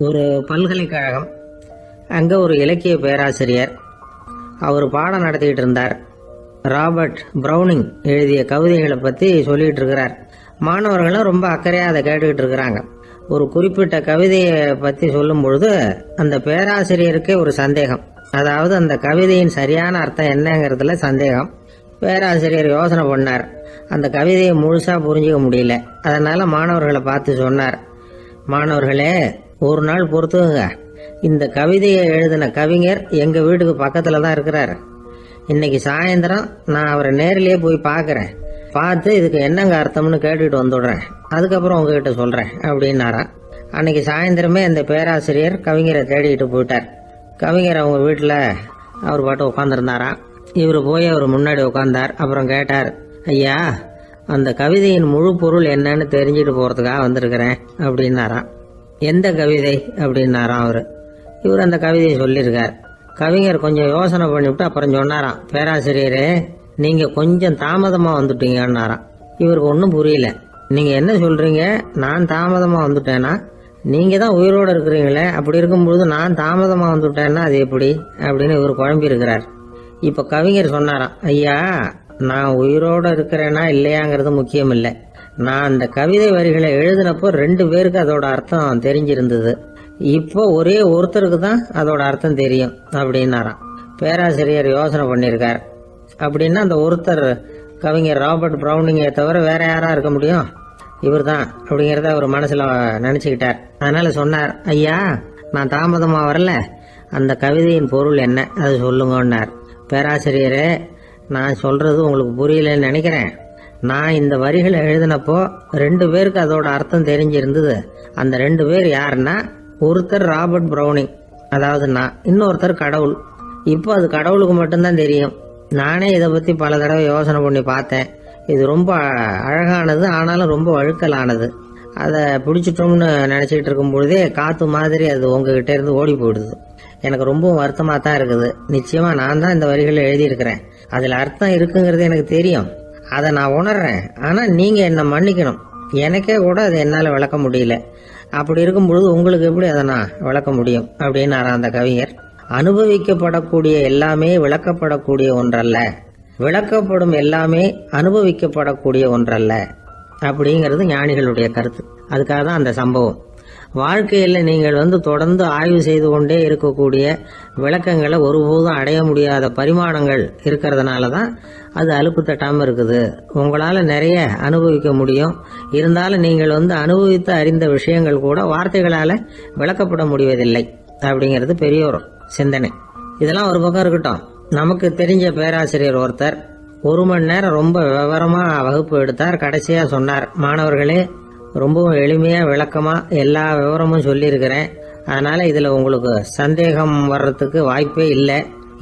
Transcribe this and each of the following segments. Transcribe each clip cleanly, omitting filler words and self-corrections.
ஒரு பல்கலைக்கழகம், அங்கே ஒரு இலக்கிய பேராசிரியர், அவர் பாடம் நடத்திக்கிட்டு இருந்தார். ராபர்ட் ப்ரௌனிங் எழுதிய கவிதைகளை பற்றி சொல்லிகிட்டு இருக்கிறார். மாணவர்களும் ரொம்ப அக்கறையாக அதை கேட்டுக்கிட்டு இருக்கிறாங்க. ஒரு குறிப்பிட்ட கவிதையை பற்றி சொல்லும் பொழுது அந்த பேராசிரியருக்கே ஒரு சந்தேகம். அதாவது அந்த கவிதையின் சரியான அர்த்தம் என்னங்கிறதுல சந்தேகம். பேராசிரியர் யோசனை பண்ணார். அந்த கவிதையை முழுசாக புரிஞ்சிக்க முடியல. அதனால் மாணவர்களை பார்த்து சொன்னார், மாணவர்களே, ஒரு நாள் பொறுத்துங்க, இந்த கவிதையை எழுதின கவிஞர் எங்கள் வீட்டுக்கு பக்கத்தில் தான் இருக்கிறார். இன்னைக்கு சாயந்தரம் நான் அவரை நேரிலேயே போய் பார்க்குறேன். பார்த்து இதுக்கு என்னங்க அர்த்தம்னு கேட்டுட்டு வந்துடுறேன். அதுக்கப்புறம் உங்ககிட்ட சொல்கிறேன் அப்படின்னாராம். அன்னைக்கு சாயந்தரமே அந்த பேராசிரியர் கவிஞரை தேடிக்கிட்டு போயிட்டார். கவிஞர் அவங்க வீட்டில் அவர் பாட்டு உட்காந்துருந்தாராம். இவர் போய் அவர் முன்னாடி உட்காந்தார். அப்புறம் கேட்டார், ஐயா, அந்த கவிதையின் முழு பொருள் என்னன்னு தெரிஞ்சுட்டு போகிறதுக்காக வந்திருக்கிறேன் அப்படின்னாராம். எந்த கவிதை அப்படின்னாராம் அவர். இவர் அந்த கவிதையை சொல்லியிருக்கார். கவிஞர் கொஞ்சம் யோசனை பண்ணிவிட்டு அப்புறம் சொன்னாராம், பேராசிரியரே, நீங்கள் கொஞ்சம் தாமதமாக வந்துட்டீங்கன்னாராம். இவருக்கு ஒன்றும் புரியல. நீங்கள் என்ன சொல்கிறீங்க? நான் தாமதமாக வந்துட்டேன்னா? நீங்கள் தான் உயிரோடு இருக்கிறீங்களே, அப்படி இருக்கும்பொழுது நான் தாமதமாக வந்துட்டேன்னா அது எப்படி அப்படின்னு இவர் குழம்பி இருக்கிறார். இப்போ கவிஞர் சொன்னாராம், ஐயா, நான் உயிரோடு இருக்கிறேன்னா இல்லையாங்கிறது முக்கியம் இல்லை. நான் அந்த கவிதை வரிகளை எழுதினப்போ 2 பேருக்கு அதோட அர்த்தம் தெரிஞ்சிருந்தது. இப்போ ஒரே ஒருத்தருக்கு தான் அதோட அர்த்தம் தெரியும் அப்படின்னாராம். பேராசிரியர் யோசனை பண்ணியிருக்கார். அப்படின்னா அந்த ஒருத்தர் கவிஞர் ராபர்ட் ப்ரௌனிங்கை தவிர வேற யாரா இருக்க முடியும்? இவர் தான் அப்படிங்கிறத அவர் மனசில் நினச்சிக்கிட்டார். அதனால சொன்னார், ஐயா, நான் தாமதமாக வரல, அந்த கவிதையின் பொருள் என்ன அது சொல்லுங்கன்னார். பேராசிரியரே, நான் சொல்கிறது உங்களுக்கு புரியலன்னு நினைக்கிறேன். நான் இந்த வரிகளை எழுதினப்போ 2 பேருக்கு அதோட அர்த்தம் தெரிஞ்சிருந்தது. அந்த 2 பேர் யாருன்னா, ஒருத்தர் ராபர்ட் ப்ரௌனிங், அதாவது நான், இன்னொருத்தர் கடவுள். இப்போ அது கடவுளுக்கு மட்டும்தான் தெரியும். நானே இதை பற்றி பல தடவை யோசனை பண்ணி பார்த்தேன். இது ரொம்ப அழகானது, ஆனாலும் ரொம்ப வழுக்கலானது. அதை பிடிச்சிட்டோம்னு நினச்சிக்கிட்டு இருக்கும் பொழுதே காற்று மாதிரி அது உங்ககிட்ட இருந்து ஓடி போயிடுது. எனக்கு ரொம்பவும் வருத்தமாக தான் இருக்குது. நிச்சயமாக நான் தான் இந்த வரிகளை எழுதியிருக்கிறேன். அதில் அர்த்தம் இருக்குங்கிறது எனக்கு தெரியும். அதை நான் உணர்றேன். ஆனால் நீங்கள் என்னை மன்னிக்கணும். எனக்கே கூட அதை என்னால் விளக்க முடியல. அப்படி இருக்கும் பொழுது உங்களுக்கு எப்படி அதை நான் விளக்க முடியும் அப்படின்னாரா அந்த கவிஞர். அனுபவிக்கப்படக்கூடிய எல்லாமே விளக்கப்படக்கூடிய ஒன்றல்ல, விளக்கப்படும் எல்லாமே அனுபவிக்கப்படக்கூடிய ஒன்றல்ல அப்படிங்கிறது ஞானிகளுடைய கருத்து. அதுக்காக தான் அந்த சம்பவம். வாழ்க்கையில் நீங்கள் தொடர்ந்து ஆய்வு செய்து கொண்டே இருக்கக்கூடிய விளக்கங்களை ஒருபோதும் அடைய முடியாத பரிமாணங்கள் இருக்கிறதுனால தான் அது அலுப்பு தட்டாமல் இருக்குது. உங்களால் நிறைய அனுபவிக்க முடியும். இருந்தாலும் நீங்கள் அனுபவித்து அறிந்த விஷயங்கள் கூட வார்த்தைகளால் விளக்கப்பட முடிவதில்லை அப்படிங்கிறது பெரியோர் சிந்தனை. இதெல்லாம் ஒரு பக்கம் இருக்கட்டும். நமக்கு தெரிஞ்ச பேராசிரியர் ஒருத்தர் 1 மணி நேரம் ரொம்ப விவரமாக வகுப்பு எடுத்தார். கடைசியாக சொன்னார், மாணவர்களே, ரொம்பவும் எளிமையாக விளக்கமாக எல்லா விவரமும் சொல்லியிருக்கிறேன். அதனால் இதில் உங்களுக்கு சந்தேகம் வர்றதுக்கு வாய்ப்பே இல்லை.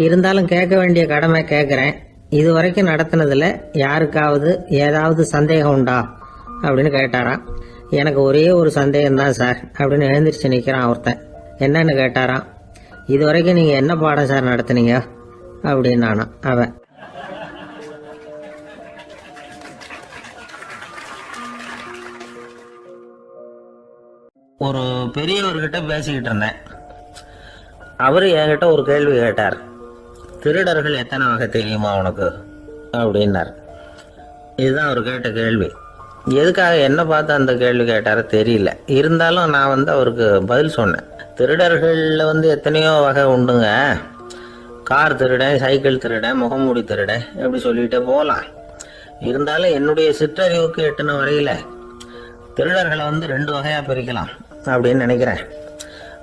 இருந்தாலும் கேட்க வேண்டிய கடமை கேட்குறேன். இது வரைக்கும் நடத்தினதில் யாருக்காவது ஏதாவது சந்தேகம் உண்டா அப்படின்னு கேட்டாராம். எனக்கு ஒரே ஒரு சந்தேகம்தான் சார் அப்படின்னு எழுந்திரிச்சு நிற்கிறான் ஒருத்தன். என்னன்னு கேட்டாராம். இது வரைக்கும் நீங்கள் என்ன பாடம் சார் நடத்துனீங்க அப்படின்னானா அவன். ஒரு பெரியவர்கிட்ட பேசிக்கிட்டு இருந்தேன். அவர் என்கிட்ட ஒரு கேள்வி கேட்டார். திருடர்கள் எத்தனை வகை தெரியுமா உனக்கு அப்படின்னார். இதுதான் அவர் கேட்ட கேள்வி. எதுக்காக என்ன பார்த்து அந்த கேள்வி கேட்டார தெரியல. இருந்தாலும் நான் அவருக்கு பதில் சொன்னேன். திருடர்களில் எத்தனையோ வகை உண்டுங்க. கார் திருடன், சைக்கிள் திருடன், முகமூடி திருடன், எப்படி சொல்லிகிட்டே போகலாம். இருந்தாலும் என்னுடைய சிற்றறிவுக்கு எட்டின வரையில் திருடர்களை 2 வகையாக பிரிக்கலாம் அப்படின்னு நினைக்கிறேன்.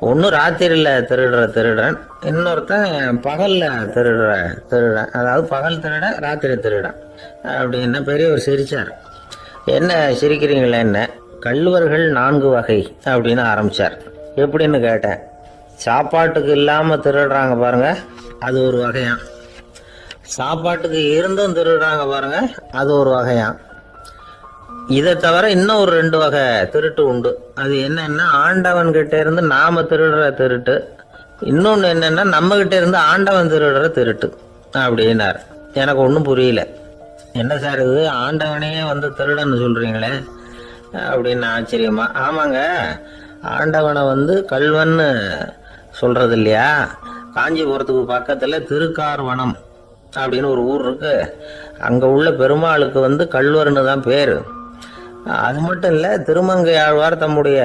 ஒன்று ராத்திரியில் திருடுற திருடன், இன்னொருத்தன் பகலில் திருடுற திருடன். அதாவது பகல் திருடன், ராத்திரி திருடன் அப்படின்னா பெரியவர் சிரித்தார். என்ன சிரிக்கிறீங்களே? என்ன, கள்வர்கள் 4 வகை அப்படின்னு ஆரம்பித்தார். எப்படின்னு கேட்டேன். சாப்பாட்டுக்கு இல்லாமல் திருடுறாங்க பாருங்க, அது ஒரு வகையான். சாப்பாட்டுக்கு இருந்தும் திருடுறாங்க பாருங்க, அது ஒரு வகையான். இதை தவிர இன்னும் ஒரு 2 வகை திருட்டு உண்டு. அது என்னன்னா, ஆண்டவன் கிட்ட இருந்து நாம திருடுற திருட்டு, இன்னொன்று என்னன்னா நம்ம கிட்ட இருந்து ஆண்டவன் திருடுற திருட்டு அப்படின்னார். எனக்கு ஒன்றும் புரியல. என்ன சார் இது, ஆண்டவனையே திருடன்னு சொல்றீங்களே அப்படின்னு ஆச்சரியமா. ஆமாங்க, ஆண்டவனை வந்து கல்வன்னு சொல்றது இல்லையா. காஞ்சிபுரத்துக்கு பக்கத்தில் திருக்கார்வனம் அப்படின்னு ஒரு ஊர் இருக்கு. அங்கே உள்ள பெருமாளுக்கு வந்து கல்வர்னு தான் பேர். அது மட்டும் இல்லை, திருமங்கையாழ்வார் தம்முடைய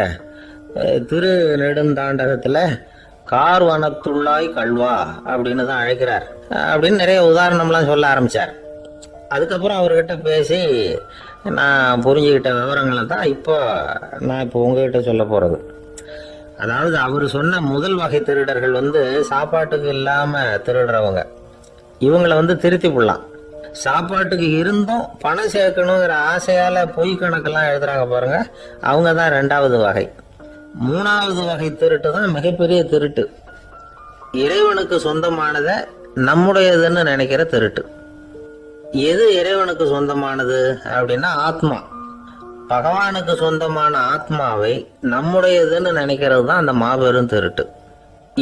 திரு நெடுந்தாண்டகத்தில் கார்வனத்துள்ளாய் கல்வா அப்படின்னு தான் அழைக்கிறார் அப்படின்னு நிறைய உதாரணம்லாம் சொல்ல ஆரம்பித்தார். அதுக்கப்புறம் அவர்கிட்ட பேசி நான் புரிஞ்சுக்கிட்ட விவரங்களை தான் இப்போ உங்ககிட்ட சொல்ல போகிறது. அதாவது அவர் சொன்ன முதல் வகை திருடர்கள் வந்து சாப்பாட்டுக்கு இல்லாமல் திருடுறவங்க. இவங்களை வந்து திருத்தி போடலாம். சாப்பாட்டுக்கு இருந்தும் பணம் சேர்க்கணுங்கிற ஆசையால் பொய் கணக்கெல்லாம் எழுதுறாங்க பாருங்க, அவங்க தான் 2வது வகை. 3வது வகை திருட்டு தான் மிகப்பெரிய திருட்டு. இறைவனுக்கு சொந்தமானதை நம்முடையதுன்னு நினைக்கிற திருட்டு. எது இறைவனுக்கு சொந்தமானது அப்படின்னா ஆத்மா. பகவானுக்கு சொந்தமான ஆத்மாவை நம்முடையதுன்னு நினைக்கிறது தான் அந்த மாபெரும் திருட்டு.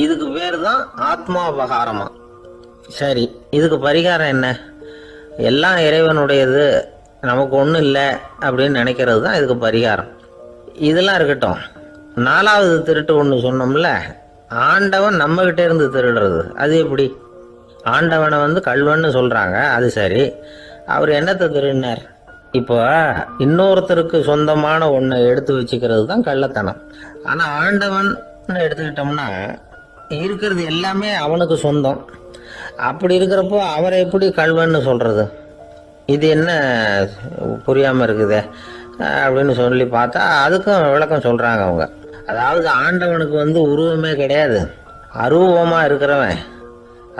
இதுக்கு பேர் தான் ஆத்மாபகாரமா. சரி, இதுக்கு பரிகாரம் என்ன? எல்லாம் இறைவனுடையது, நமக்கு ஒன்றும் இல்லை அப்படின்னு நினைக்கிறது தான் இதுக்கு பரிகாரம். இதெல்லாம் இருக்கட்டும். 4வது திருட்டு ஒன்று சொன்னோம்ல, ஆண்டவன் நம்மகிட்ட இருந்து திருடுறது. அது எப்படி? ஆண்டவனை வந்து கல்வன்னு சொல்கிறாங்க, அது சரி. அவர் என்னத்தை திருடினார்? இப்போ இன்னொருத்தருக்கு சொந்தமான ஒன்றை எடுத்து வச்சுக்கிறது தான் கள்ளத்தனம். ஆனால் ஆண்டவன் எடுத்துக்கிட்டோம்னா இருக்கிறது எல்லாமே அவனுக்கு சொந்தம். அப்படி இருக்கிறப்போ அவரை எப்படி கல்வன்னு சொல்கிறது? இது என்ன புரியாமல் இருக்குதே அப்படின்னு சொல்லி பார்த்தா அதுக்கும் விளக்கம் சொல்கிறாங்க அவங்க. அதாவது ஆண்டவனுக்கு வந்து உருவமே கிடையாது, அரூபமாக இருக்கிறவன்,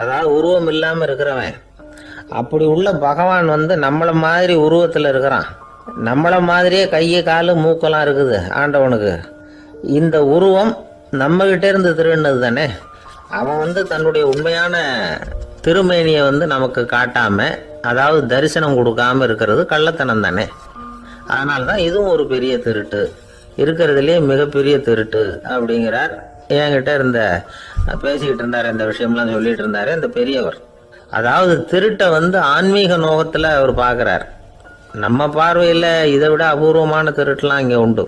அதாவது உருவம் இல்லாமல் இருக்கிறவன். அப்படி உள்ள பகவான் வந்து நம்மளை மாதிரி உருவத்தில் இருக்கிறான். நம்மளை மாதிரியே கையை காலு மூக்கெல்லாம் இருக்குது ஆண்டவனுக்கு. இந்த உருவம் நம்மகிட்ட இருந்து திருடினது தானே. அவன் வந்து தன்னுடைய உண்மையான திருமேனியை வந்து நமக்கு காட்டாம, அதாவது தரிசனம் கொடுக்காம இருக்கிறது கள்ளத்தனம் தானே. அதனால தான் இதுவும் ஒரு பெரிய திருட்டு, இருக்கிறதுலேயே மிகப்பெரிய திருட்டு அப்படிங்கிறார். என்கிட்ட பேசிக்கிட்டு இருந்தார், இந்த விஷயம்லாம் சொல்லிட்டு இருந்தாரு இந்த பெரியவர். அதாவது திருட்டை வந்து ஆன்மீக நோகத்தில் அவர் பார்க்குறார். நம்ம பார்வையில் இதை விட அபூர்வமான திருட்டுலாம் இங்கே உண்டு,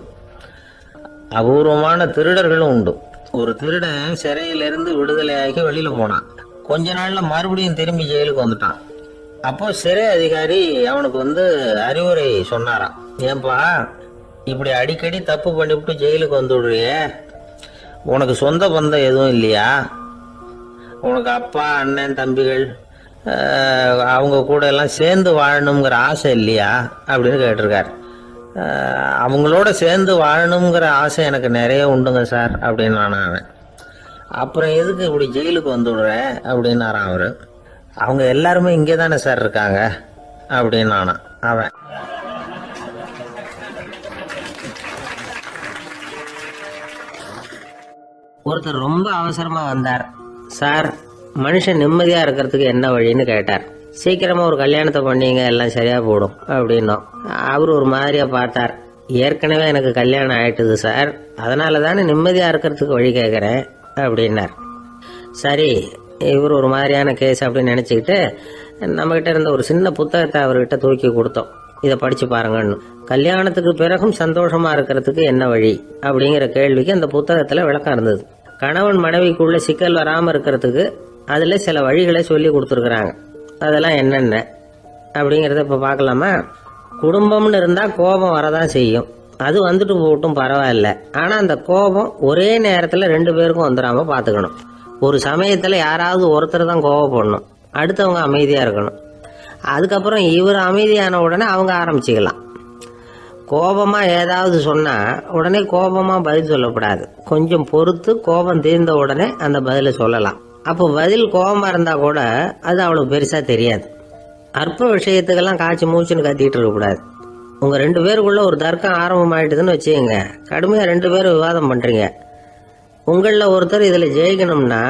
அபூர்வமான திருடர்களும் உண்டு. ஒரு திருடன் சிறையிலிருந்து விடுதலையாகி வெளியில் போனான். கொஞ்ச நாளில் மறுபடியும் திரும்பி ஜெயிலுக்கு வந்துட்டான். அப்போ சிறை அதிகாரி அவனுக்கு வந்து அறிவுரை சொன்னாராம். ஏன்பா இப்படி அடிக்கடி தப்பு பண்ணிவிட்டு ஜெயிலுக்கு வந்துடுறியே, உனக்கு சொந்த பந்தம் எதுவும் இல்லையா? உனக்கு அப்பா அண்ணன் தம்பிகள் அவங்க கூட எல்லாம் சேர்ந்து வாழணுங்கிற ஆசை இல்லையா அப்படின்னு கேட்டிருக்கார். அவங்களோட சேர்ந்து வாழணுங்கிற ஆசை எனக்கு நிறைய உண்டுங்க சார் அப்படின்னு நான். அப்புறம் எதுக்கு இப்படி ஜெயிலுக்கு வந்துடுறேன் அப்படின்னாரான் அவர். அவங்க எல்லாருமே இங்கே தானே சார் இருக்காங்க அப்படின்னு அவன். ஒருத்தர் ரொம்ப அவசரமா வந்தார். சார், மனுஷன் நிம்மதியா இருக்கிறதுக்கு என்ன வழின்னு கேட்டார். சீக்கிரமா ஒரு கல்யாணத்தை பண்ணீங்க, எல்லாம் சரியா போடும் அப்படின்னோம். அவர் ஒரு மாதிரியா பார்த்தார். ஏற்கனவே எனக்கு கல்யாணம் ஆயிட்டுது சார், அதனால தானே நிம்மதியா இருக்கிறதுக்கு வழி கேட்குறேன் அப்படின்னார். சரி, இவர் ஒரு மாதிரியான கேஸ் அப்படின்னு நினச்சிக்கிட்டு நம்மகிட்ட இருந்த ஒரு சின்ன புத்தகத்தை அவர்கிட்ட தூக்கி கொடுத்தோம். இதை படித்து பாருங்கன்னு. கல்யாணத்துக்கு பிறகும் சந்தோஷமாக இருக்கிறதுக்கு என்ன வழி அப்படிங்கிற கேள்விக்கு அந்த புத்தகத்தில் விளக்கம் இருந்தது. கணவன் மனைவிக்குள்ள சிக்கல் வராமல் இருக்கிறதுக்கு அதில் சில வழிகளை சொல்லி கொடுத்துருக்குறாங்க. அதெல்லாம் என்னென்ன அப்படிங்கிறத இப்போ பார்க்கலாமா? குடும்பம்னு இருந்தால் கோபம் வரதான் செய்யும், அது வந்துட்டு போட்டும் பரவாயில்ல. ஆனால் அந்த கோபம் ஒரே நேரத்தில் 2 பேருக்கும் வந்துடாமல் பார்த்துக்கணும். ஒரு சமயத்தில் யாராவது ஒருத்தர் தான் கோபப்படணும், அடுத்தவங்க அமைதியாக இருக்கணும். அதுக்கப்புறம் இவர் அமைதியான உடனே அவங்க ஆரம்பிச்சிக்கலாம். கோபமாக ஏதாவது சொன்னால் உடனே கோபமாக பதில் சொல்லக்கூடாது. கொஞ்சம் பொறுத்து கோபம் தீர்ந்த உடனே அந்த பதிலை சொல்லலாம். அப்போ பதில் கோபமாக இருந்தால் கூட அது அவ்வளோ பெருசாக தெரியாது. அற்ப விஷயத்துக்கெல்லாம் காய்ச்சி மூச்சுன்னு கத்திட்டு இருக்கக்கூடாது. உங்கள் 2 பேருக்குள்ள ஒரு தர்க்கம் ஆரம்பமாயிட்டுதுன்னு வச்சுக்கோங்க. கடுமையாக 2 பேரும் விவாதம் பண்ணுறீங்க. உங்களில் ஒருத்தர் இதில் ஜெயிக்கணும்னா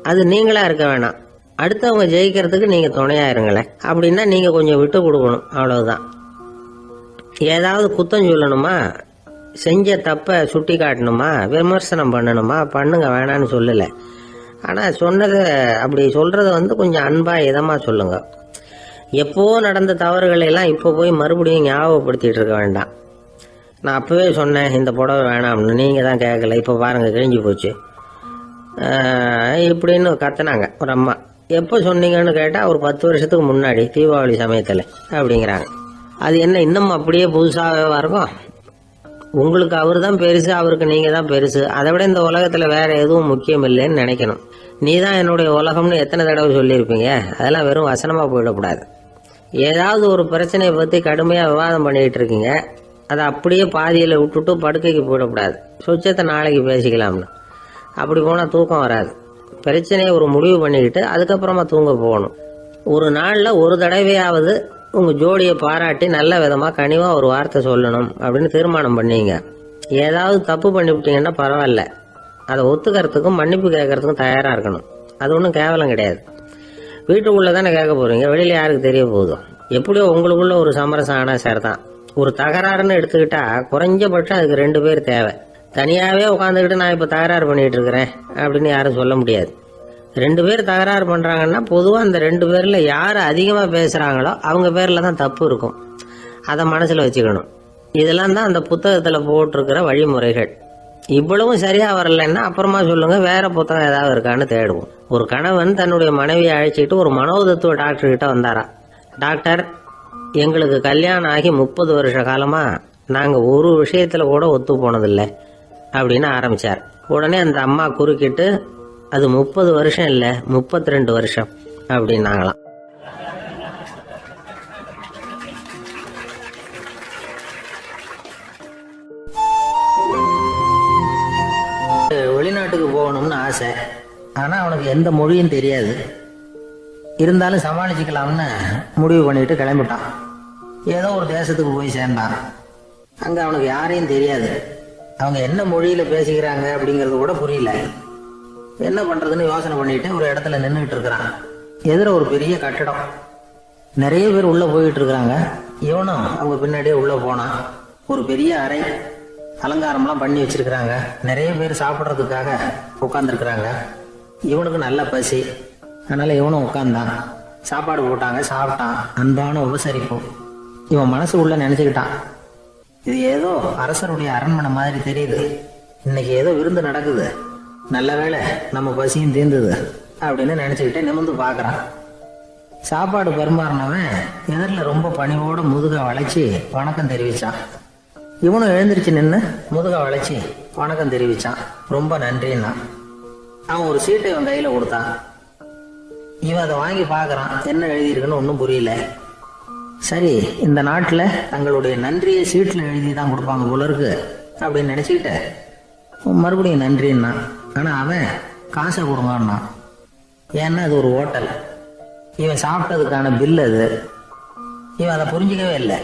அது நீங்களாக இருக்க வேணாம், அடுத்தவங்க ஜெயிக்கிறதுக்கு நீங்கள் துணையாக இருங்களேன். அப்படின்னா நீங்கள் கொஞ்சம் விட்டு கொடுக்கணும், அவ்வளவுதான். ஏதாவது குத்தம் சொல்லணுமா, செஞ்ச தப்பை சுட்டி காட்டணுமா, விமர்சனம் பண்ணணுமா, பண்ணுங்க, வேணான்னு சொல்லலை. ஆனால் சொன்னதை அப்படி சொல்கிறத வந்து கொஞ்சம் அன்பாக இதமாக சொல்லுங்க. எப்போ நடந்த தவறுகளை எல்லாம் இப்போ போய் மறுபடியும் ஞாபகப்படுத்திட்டு இருக்க வேண்டாம். நான் அப்போவே சொன்னேன் இந்த புடவை வேணாம்னு, நீங்கள் தான் கேட்கல, இப்போ பாருங்கள் கிழிஞ்சு போச்சு இப்படின்னு கத்துனாங்க ஒரு அம்மா. எப்போ சொன்னீங்கன்னு கேட்டால் ஒரு 10 வருஷத்துக்கு முன்னாடி தீபாவளி சமயத்தில் அப்படிங்கிறாங்க. அது என்ன இன்னும் அப்படியே புதுசாகவே இருக்கும்? உங்களுக்கு அவர் தான் பெருசு, அவருக்கு நீங்கள் தான் பெருசு. அதை விட இந்த உலகத்தில் வேறு எதுவும் முக்கியம் இல்லைன்னு நினைக்கணும். நீ தான் என்னுடைய உலகம்னு எத்தனை தடவை சொல்லியிருப்பீங்க? அதெல்லாம் வெறும் வசனமாக போயிடக்கூடாது. ஏதாவது ஒரு பிரச்சனையை பற்றி கடுமையாக விவாதம் பண்ணிக்கிட்டு இருக்கீங்க, அதை அப்படியே பாதியில் விட்டுட்டு படுக்கைக்கு போயிடக்கூடாது. சொச்சத்தை நாளைக்கு பேசிக்கலாம்னு. அப்படி போனால் தூக்கம் வராது. பிரச்சனையை ஒரு முடிவு பண்ணிக்கிட்டு அதுக்கப்புறமா தூங்க போகணும். ஒரு நாளில் ஒரு தடவையாவது உங்கள் ஜோடியை பாராட்டி நல்ல விதமாக கனிவாக ஒரு வார்த்தை சொல்லணும் அப்படின்னு தீர்மானம் பண்ணீங்க. ஏதாவது தப்பு பண்ணிவிட்டீங்கன்னா பரவாயில்ல, அதை ஒத்துக்கிறதுக்கும் மன்னிப்பு கேட்கறதுக்கும் தயாராக இருக்கணும். அது ஒன்றும் கேவலம் கிடையாது. வீட்டுக்குள்ளே தானே கேட்க போகிறீங்க, வெளியில் யாருக்கு தெரிய போதும்? எப்படியோ உங்களுக்குள்ள ஒரு சமரசம் ஆனால் சார் தான். ஒரு தகராறுன்னு எடுத்துக்கிட்டா குறைஞ்சபட்சம் அதுக்கு 2 பேர் தேவை. தனியாகவே உட்காந்துக்கிட்டு நான் இப்போ தகராறு பண்ணிகிட்டு இருக்கிறேன் அப்படின்னு யாரும் சொல்ல முடியாது. 2 பேர் தகராறு பண்ணுறாங்கன்னா பொதுவாக அந்த 2 பேரில் யார் அதிகமாக பேசுகிறாங்களோ அவங்க பேரில் தான் தப்பு இருக்கும். அதை மனசில் வச்சுக்கணும். இதெல்லாம் தான் அந்த புத்தகத்தில் போட்டிருக்கிற வழிமுறைகள். இவ்வளவும் சரியாக வரலைன்னா அப்புறமா சொல்லுங்கள், வேறு புத்தகம் ஏதாவது இருக்கான்னு தேடுவோம். ஒரு கணவன் தன்னுடைய மனைவியை அழைச்சிட்டு ஒரு மனோதத்துவ டாக்டர்கிட்ட வந்தாராம். டாக்டர், எங்களுக்கு கல்யாணம் ஆகி 30 வருஷ காலமாக நாங்கள் ஒரு விஷயத்தில் கூட ஒத்து போனதில்லை அப்படின்னு ஆரம்பித்தார். உடனே அந்த அம்மா குறுக்கிட்டு, அது 30 வருஷம் இல்லை 32 வருஷம் அப்படின்னாங்களாம். வெளிநாட்டுக்கு போகணும்னு ஆசை. ஆனால் அவனுக்கு எந்த மொழியும் தெரியாது. இருந்தாலும் சமாளிச்சுக்கலாம்னு முடிவு பண்ணிட்டு கிளம்பிட்டான். ஏதோ ஒரு தேசத்துக்கு போய் சேர்ந்தான். அங்கே அவனுக்கு யாரையும் தெரியாது. அவங்க என்ன மொழியில் பேசிக்கிறாங்க அப்படிங்கிறது கூட புரியல. என்ன பண்ணுறதுன்னு யோசனை பண்ணிட்டு ஒரு இடத்துல நின்றுட்டு இருக்கிறான். எதிர ஒரு பெரிய கட்டடம், நிறைய பேர் உள்ளே போயிட்டு இருக்கிறாங்க. இவனும் அவங்க பின்னாடியே உள்ளே போனான். ஒரு பெரிய அறை, அலங்காரம்லாம் பண்ணி வச்சிருக்கிறாங்க. நிறைய பேர் சாப்பிட்றதுக்காக உட்காந்துருக்குறாங்க. இவனுக்கு நல்ல பசி, அதனால் இவனும் உட்காந்தான். சாப்பாடு போட்டாங்க, சாப்பிட்டான். அன்பான உபசரிப்பு. இவன் மனசு உள்ள நினச்சிக்கிட்டான், இது ஏதோ அரசருடைய அரண்மனை மாதிரி தெரியுது, இன்னைக்கு ஏதோ விருந்து நடக்குது, நல்ல வேளை நம்ம பசியும் தீர்ந்தது அப்படின்னு நினச்சிக்கிட்டே நிமிர்ந்து பார்க்குறான். சாப்பாடு பரிமாறினவன் எதிரில் ரொம்ப பணிவோடு முதுக வளைச்சி வணக்கம் தெரிவித்தான். இவனும் எழுந்திரிச்சு நின்று முதுக வளைச்சி வணக்கம் தெரிவித்தான். ரொம்ப நன்றின்னா. அவன் ஒரு சீட்டை இவன் கையில் கொடுத்தான். இவன் அதை வாங்கி பார்க்குறான். என்ன எழுதியிருக்குன்னு ஒன்றும் புரியல. சரி, இந்த நாட்டில் தங்களுடைய நன்றியை சீட்டில் எழுதி தான் கொடுப்பாங்க போல இருக்கு அப்படின்னு நினச்சிக்கிட்ட மறுபடியும் நன்றின்னா. ஆனால் அவன் காசை கொடுங்கன்னா. ஏன்னா அது ஒரு ஹோட்டல், இவன் சாப்பிட்டதுக்கான பில் அது. இவன் அதை புரிஞ்சிக்கவே இல்லை.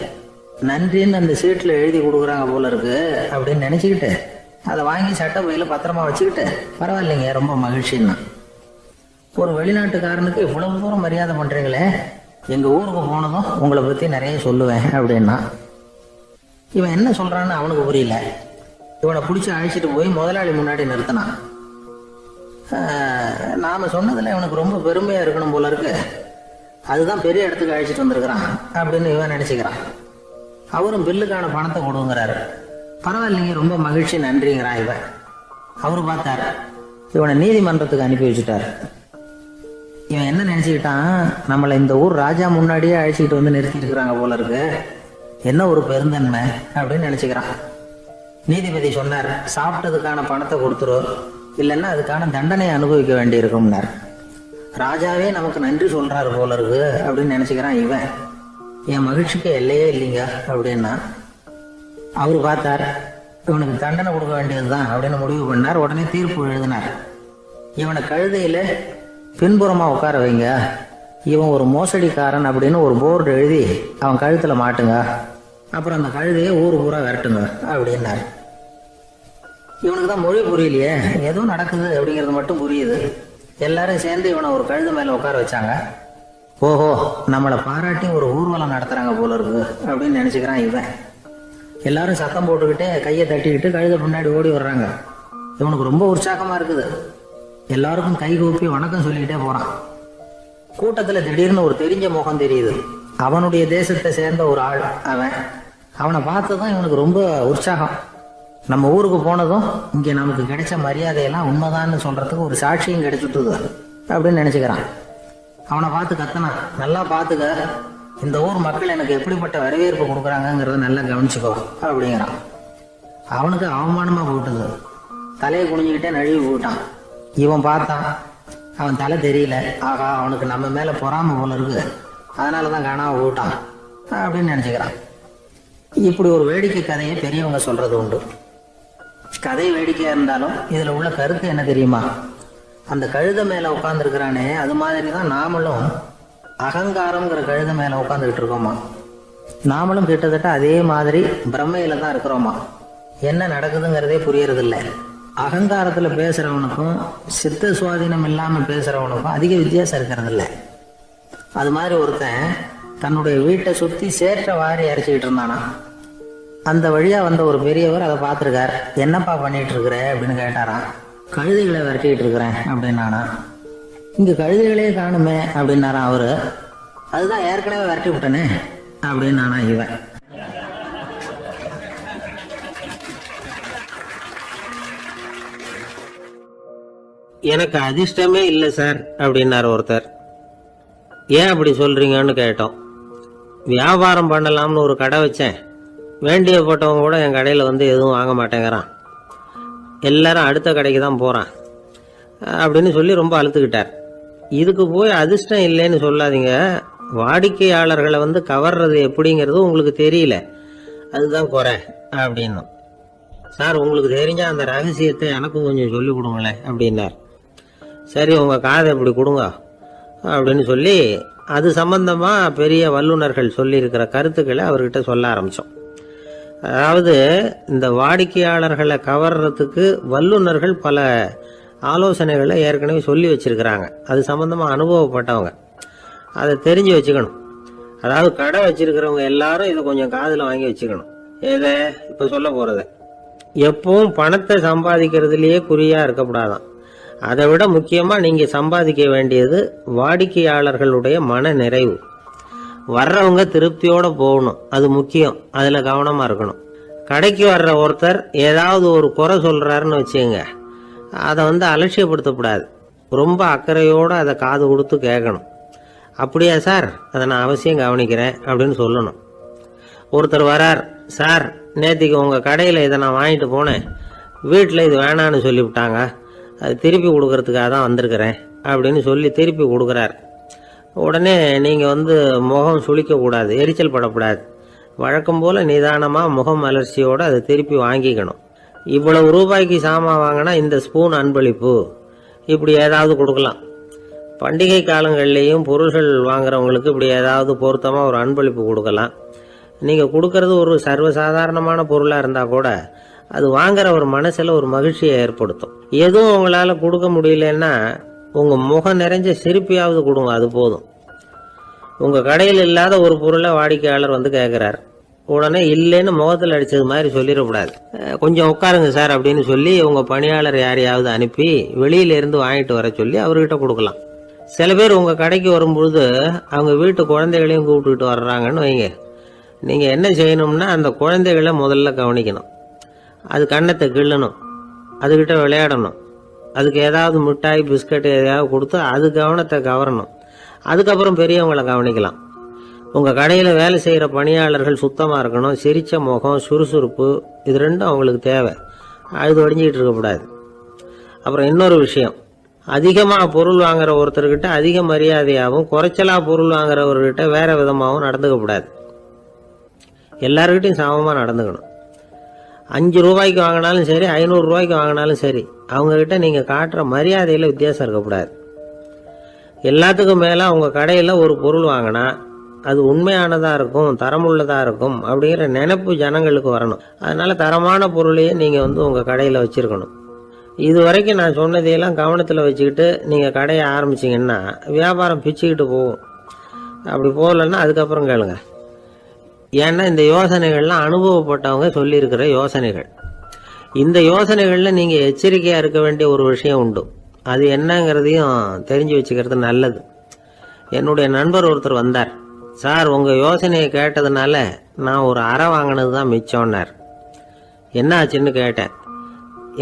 நன்றின்னு அந்த சீட்டில் எழுதி கொடுக்குறாங்க போல இருக்கு அப்படின்னு நினச்சிக்கிட்டு அதை வாங்கி சட்டை பையில் பத்திரமா வச்சுக்கிட்டு, பரவாயில்லைங்க ரொம்ப மகிழ்ச்சின்னா. ஒரு வெளிநாட்டுக்காரனுக்கு இவ்வளவு தூரம் மரியாதை பண்ணுறீங்களே, எங்கள் ஊருக்கு போனதும் உங்களை பற்றி நிறைய சொல்லுவேன் அப்படின்னா. இவன் என்ன சொல்கிறான்னு அவனுக்கு புரியல. இவனை பிடிச்சி அழைச்சிட்டு போய் முதலாளி முன்னாடி நிறுத்தினான். நாம் சொன்னதில் இவனுக்கு ரொம்ப பெருமையாக இருக்கணும் போல இருக்கு, அதுதான் பெரிய இடத்துக்கு அழைச்சிட்டு வந்திருக்கிறான் அப்படின்னு இவன் நினச்சிக்கிறான். அவரும் பில்லுக்கான பணத்தை கொடுங்கிறாரு. பரவாயில்லைங்க ரொம்ப மகிழ்ச்சி நன்றிங்கிறான் இவன். அவரு பார்த்தாரு, இவனை நீதிமன்றத்துக்கு அனுப்பி வச்சுட்டார். இவன் என்ன நினச்சிக்கிட்டான், நம்மளை இந்த ஊர் ராஜா முன்னாடியே அழைச்சிக்கிட்டு வந்து நிறுத்தி இருக்கிறாங்க போல இருக்கு, என்ன ஒரு பெருந்தன்மை அப்படின்னு நினச்சிக்கிறான். நீதிபதி சொன்னார், சாப்பிட்டதுக்கான பணத்தை கொடுத்துரு, இல்லைன்னா அதுக்கான தண்டனையை அனுபவிக்க வேண்டி இருக்கும்னார். ராஜாவே நமக்கு நன்றி சொல்கிறாரு போல இருக்கு அப்படின்னு நினச்சிக்கிறான் இவன். என் மகிழ்ச்சிக்கு எல்லையே இல்லைங்க அப்படின்னா. அவர் பார்த்தார், இவனுக்கு தண்டனை கொடுக்க வேண்டியது தான் அப்படின்னு முடிவு பண்ணார். உடனே தீர்ப்பு எழுதினார். இவனை கழுதையில் பின்புறமாக உட்கார வைங்க, இவன் ஒரு மோசடிக்காரன் அப்படின்னு ஒரு போர்டு எழுதி அவன் கழுத்தில் மாட்டுங்க, அப்புறம் அந்த கழுதையை ஊர் பூரா விரட்டுங்க அப்படின்னார். இவனுக்கு தான் மொழி புரியலையே, ஏதோ நடக்குது அப்படிங்கிறது மட்டும் புரியுது. எல்லாரும் சேர்ந்து இவனை ஒரு கழுதை மேலே உட்கார வச்சாங்க. ஓஹோ, நம்மளை பாராட்டி ஒரு ஊர்வலம் நடத்துகிறாங்க போல இருக்கு அப்படின்னு நினச்சிக்கிறான் இவன். எல்லாரும் சத்தம் போட்டுக்கிட்டே கையை தட்டிக்கிட்டு கழுதை பின்னாடி ஓடி வர்றாங்க. இவனுக்கு ரொம்ப உற்சாகமாக இருக்குது. எல்லாருக்கும் கை கூப்பி வணக்கம் சொல்லிக்கிட்டே போகிறான். கூட்டத்தில் திடீர்னு ஒரு தெரிஞ்ச முகம் தெரியுது. அவனுடைய தேசத்தை சேர்ந்த ஒரு ஆள் அவன். அவனை பார்த்ததும் இவனுக்கு ரொம்ப உற்சாகம். நம்ம ஊருக்கு போனதும் இங்கே நமக்கு கிடைச்ச மரியாதையெல்லாம் உண்மைதான்னு சொல்கிறதுக்கு ஒரு சாட்சியும் கிடைச்சிட்டுது அப்படின்னு நினச்சிக்கிறான். அவனை பார்த்து கத்தனான், நல்லா பார்த்துக்க, இந்த ஊர் மக்கள் எனக்கு எப்படிப்பட்ட வரவேற்பு கொடுக்குறாங்கங்கிறத நல்லா கவனிச்சுக்கோ அப்படிங்கிறான். அவனுக்கு அவமானமாக போட்டுது. தலையை குனிஞ்சிக்கிட்டே நழுவி போட்டான். இவன் பார்த்தான், அவன் தலை தெரியல. ஆகா, அவனுக்கு நம்ம மேலே பொறாமை போல இருக்கு, அதனால தான் காணாமல் போட்டான் அப்படின்னு நினச்சிக்கிறான். இப்படி ஒரு வேடிக்கை கதையை பெரியவங்க சொல்றது உண்டு. கதை வேடிக்கையா இருந்தாலும் இதுல உள்ள கருத்து என்ன தெரியுமா? அந்த கழுதை மேல உட்காந்துருக்கிறானே, அது மாதிரி தான் நாமளும் அகங்காரம்ங்கிற கழுதை மேல உட்காந்துக்கிட்டு இருக்கோமா. நாமளும் கிட்டத்தட்ட அதே மாதிரி பிரம்மையில தான் இருக்கிறோமா. என்ன நடக்குதுங்கிறதே புரியறது இல்லை. அகங்காரத்துல பேசுறவனுக்கும் சித்த சுவாதீனம் இல்லாம பேசுறவனுக்கும் அதிக வித்தியாசம் இருக்கிறது இல்லை. அது மாதிரி ஒருத்தன் தன்னுடைய வீட்டை சுத்தி சேற்ற வாரி அரைச்சிக்கிட்டு இருந்தானா. அந்த வழியா வந்த ஒரு பெரியவர் அதை பார்த்துருக்கார். என்னப்பா பண்ணிட்டு இருக்கிற அப்படின்னு கேட்டாராம். கழுதைகளை விரட்டிக்கிட்டு இருக்கிறேன் அப்படின்னானா. இங்க கழுதைகளே காணுமே அப்படின்னாராம் அவரு. அதுதான் ஏற்கனவே விரட்டி விட்டனே அப்படின்னானா இவன். எனக்கு அதிர்ஷ்டமே இல்லை சார் அப்படின்னாரு ஒருத்தர். ஏன் அப்படி சொல்றீங்கன்னு கேட்டோம். வியாபாரம் பண்ணலாம்னு ஒரு கடை வச்சேன், வேண்டிய போட்டவங்க கூட என் கடையில் வந்து எதுவும் வாங்க மாட்டேங்கிறான், எல்லாரும் அடுத்த கடைக்கு தான் போகிறான் அப்படின்னு சொல்லி ரொம்ப அழுத்துக்கிட்டார். இதுக்கு போய் அதிர்ஷ்டம் இல்லைன்னு சொல்லாதீங்க, வாடிக்கையாளர்களை வந்து கவர்றது எப்படிங்கிறது உங்களுக்கு தெரியல, அதுதான் குறை அப்படின்னு. சார், உங்களுக்கு தெரிஞ்ச அந்த ரகசியத்தை எனக்கும் கொஞ்சம் சொல்லி கொடுங்களேன் அப்படின்னார். சரி, உங்கள் காதை இப்படி கொடுங்க அப்படின்னு சொல்லி அது சம்பந்தமாக பெரிய வல்லுநர்கள் சொல்லியிருக்கிற கருத்துக்களை அவர்கிட்ட சொல்ல ஆரம்பித்தோம். அதாவது இந்த வாடிக்கையாளர்களை கவர்றதுக்கு வல்லுநர்கள் பல ஆலோசனைகளை ஏற்கனவே சொல்லி வச்சிருக்கிறாங்க. அது சம்பந்தமாக அனுபவப்பட்டவங்க, அதை தெரிஞ்சு வச்சுக்கணும். அதாவது கடை வச்சிருக்கிறவங்க எல்லாரும் இதை கொஞ்சம் காதில் வாங்கி வச்சுக்கணும். ஏதை இப்போ சொல்ல போகிறத எப்பவும் பணத்தை சம்பாதிக்கிறதுலேயே குறியாக இருக்கக்கூடாதான். அதை விட முக்கியமாக நீங்கள் சம்பாதிக்க வேண்டியது வாடிக்கையாளர்களுடைய மன நிறைவு. வர்றவங்க திருப்தியோடு போகணும், அது முக்கியம். அதில் கவனமாக இருக்கணும். கடைக்கு வர்ற ஒருத்தர் ஏதாவது ஒரு குறை சொல்கிறாருன்னு வச்சுங்க, அதை வந்து அலட்சியப்படுத்தக்கூடாது. ரொம்ப அக்கறையோடு அதை காது கொடுத்து கேட்கணும். அப்படியா சார், அதை நான் அவசியம் கவனிக்கிறேன் அப்படின்னு சொல்லணும். ஒருத்தர் வரார், சார் நேற்றுக்கு உங்கள் கடையில் இதை நான் வாங்கிட்டு போனேன், வீட்டில் இது வேணான்னு சொல்லிவிட்டாங்க, அது திருப்பி கொடுக்கறதுக்காக தான் வந்திருக்கிறேன் அப்படின்னு சொல்லி திருப்பி கொடுக்குறார். உடனே நீங்கள் வந்து முகம் சுளிக்கக்கூடாது, எரிச்சல் படக்கூடாது. வழக்கம் போல் நிதானமாக முகம் மலர்ச்சியோடு அதை திருப்பி வாங்கிக்கணும். இவ்வளவு ரூபாய்க்கு சாமான் வாங்கினா இந்த ஸ்பூன் அன்பளிப்பு, இப்படி ஏதாவது கொடுக்கலாம். பண்டிகை காலங்கள்லேயும் பொருள்கள் வாங்குறவங்களுக்கு இப்படி ஏதாவது பொருத்தமாக ஒரு அன்பளிப்பு கொடுக்கலாம். நீங்கள் கொடுக்கறது ஒரு சர்வசாதாரணமான பொருளாக இருந்தால் கூட அது வாங்குற ஒரு மனசில் ஒரு மகிழ்ச்சியை ஏற்படுத்தும். எதுவும் உங்களால் கொடுக்க முடியலன்னா உங்கள் முகம் நிறைஞ்ச சிரிப்பியாவது கொடுங்க, அது போதும். உங்கள் கடையில் இல்லாத ஒரு பொருளை வாடிக்கையாளர் வந்து கேட்குறாரு, உடனே இல்லைன்னு முகத்தில் அடித்தது மாதிரி சொல்லிடக்கூடாது. கொஞ்சம் உட்காருங்க சார் அப்படின்னு சொல்லி உங்கள் பணியாளர் யாரையாவது அனுப்பி வெளியிலேருந்து வாங்கிட்டு வர சொல்லி அவர்கிட்ட கொடுக்கலாம். சில பேர் உங்கள் கடைக்கு வரும்பொழுது அவங்க வீட்டு குழந்தைகளையும் கூப்பிட்டுக்கிட்டு வர்றாங்கன்னு வைங்க. நீங்கள் என்ன செய்யணும்னா அந்த குழந்தைகளை முதல்ல கவனிக்கணும். அது கண்ணத்தை கிள்ளணும், அதுக்கிட்ட விளையாடணும், அதுக்கு ஏதாவது மிட்டாய் பிஸ்கட் எதையாவது கொடுத்து அது கவனத்தை கவரணும். அதுக்கப்புறம் பெரியவங்களை கவனிக்கலாம். உங்கள் கடையில் வேலை செய்கிற பணியாளர்கள் சுத்தமாக இருக்கணும், சிரித்த முகம், சுறுசுறுப்பு, இது ரெண்டும் அவங்களுக்கு தேவை. அழுது ஒடிஞ்சிக்கிட்டு இருக்கக்கூடாது. அப்புறம் இன்னொரு விஷயம், அதிகமாக பொருள் வாங்குற ஒருத்தர்கிட்ட அதிக மரியாதையாகவும் குறைச்சலாக பொருள் வாங்குறவர்கிட்ட வேற விதமாகவும் நடந்துக்கக்கூடாது. எல்லாருக்கிட்டையும் சமமாக நடந்துக்கணும். 5 ரூபாய்க்கு வாங்கினாலும் சரி, 500 ரூபாய்க்கு வாங்கினாலும் சரி, அவங்கக்கிட்ட நீங்கள் காட்டுற மரியாதையில் வித்தியாசம் இருக்கக்கூடாது. எல்லாத்துக்கும் மேலே உங்கள் கடையில் ஒரு பொருள் வாங்கினா அது உண்மையானதாக இருக்கும், தரமுள்ளதாக இருக்கும் அப்படிங்கிற நினைப்பு ஜனங்களுக்கு வரணும். அதனால் தரமான பொருளையே நீங்கள் வந்து உங்கள் கடையில் வச்சுருக்கணும். இது வரைக்கும் நான் சொன்னதையெல்லாம் கவனத்தில் வச்சுக்கிட்டு நீங்கள் கடையை ஆரம்பிச்சிங்கன்னா வியாபாரம் பிச்சுக்கிட்டு போகும். அப்படி போகலன்னா அதுக்கப்புறம் கேளுங்க. ஏன்னா இந்த யோசனைகள்லாம் அனுபவப்பட்டவங்க சொல்லியிருக்கிற யோசனைகள். இந்த யோசனைகளில் நீங்கள் எச்சரிக்கையாக இருக்க வேண்டிய ஒரு விஷயம் உண்டு. அது என்னங்கிறதையும் தெரிஞ்சு வச்சுக்கிறது நல்லது. என்னுடைய நண்பர் ஒருத்தர் வந்தார். சார், உங்கள் யோசனையை கேட்டதுனால நான் ஒரு அறை வாங்கினது தான் மிச்சம்னார். என்ன ஆச்சுன்னு கேட்டேன்.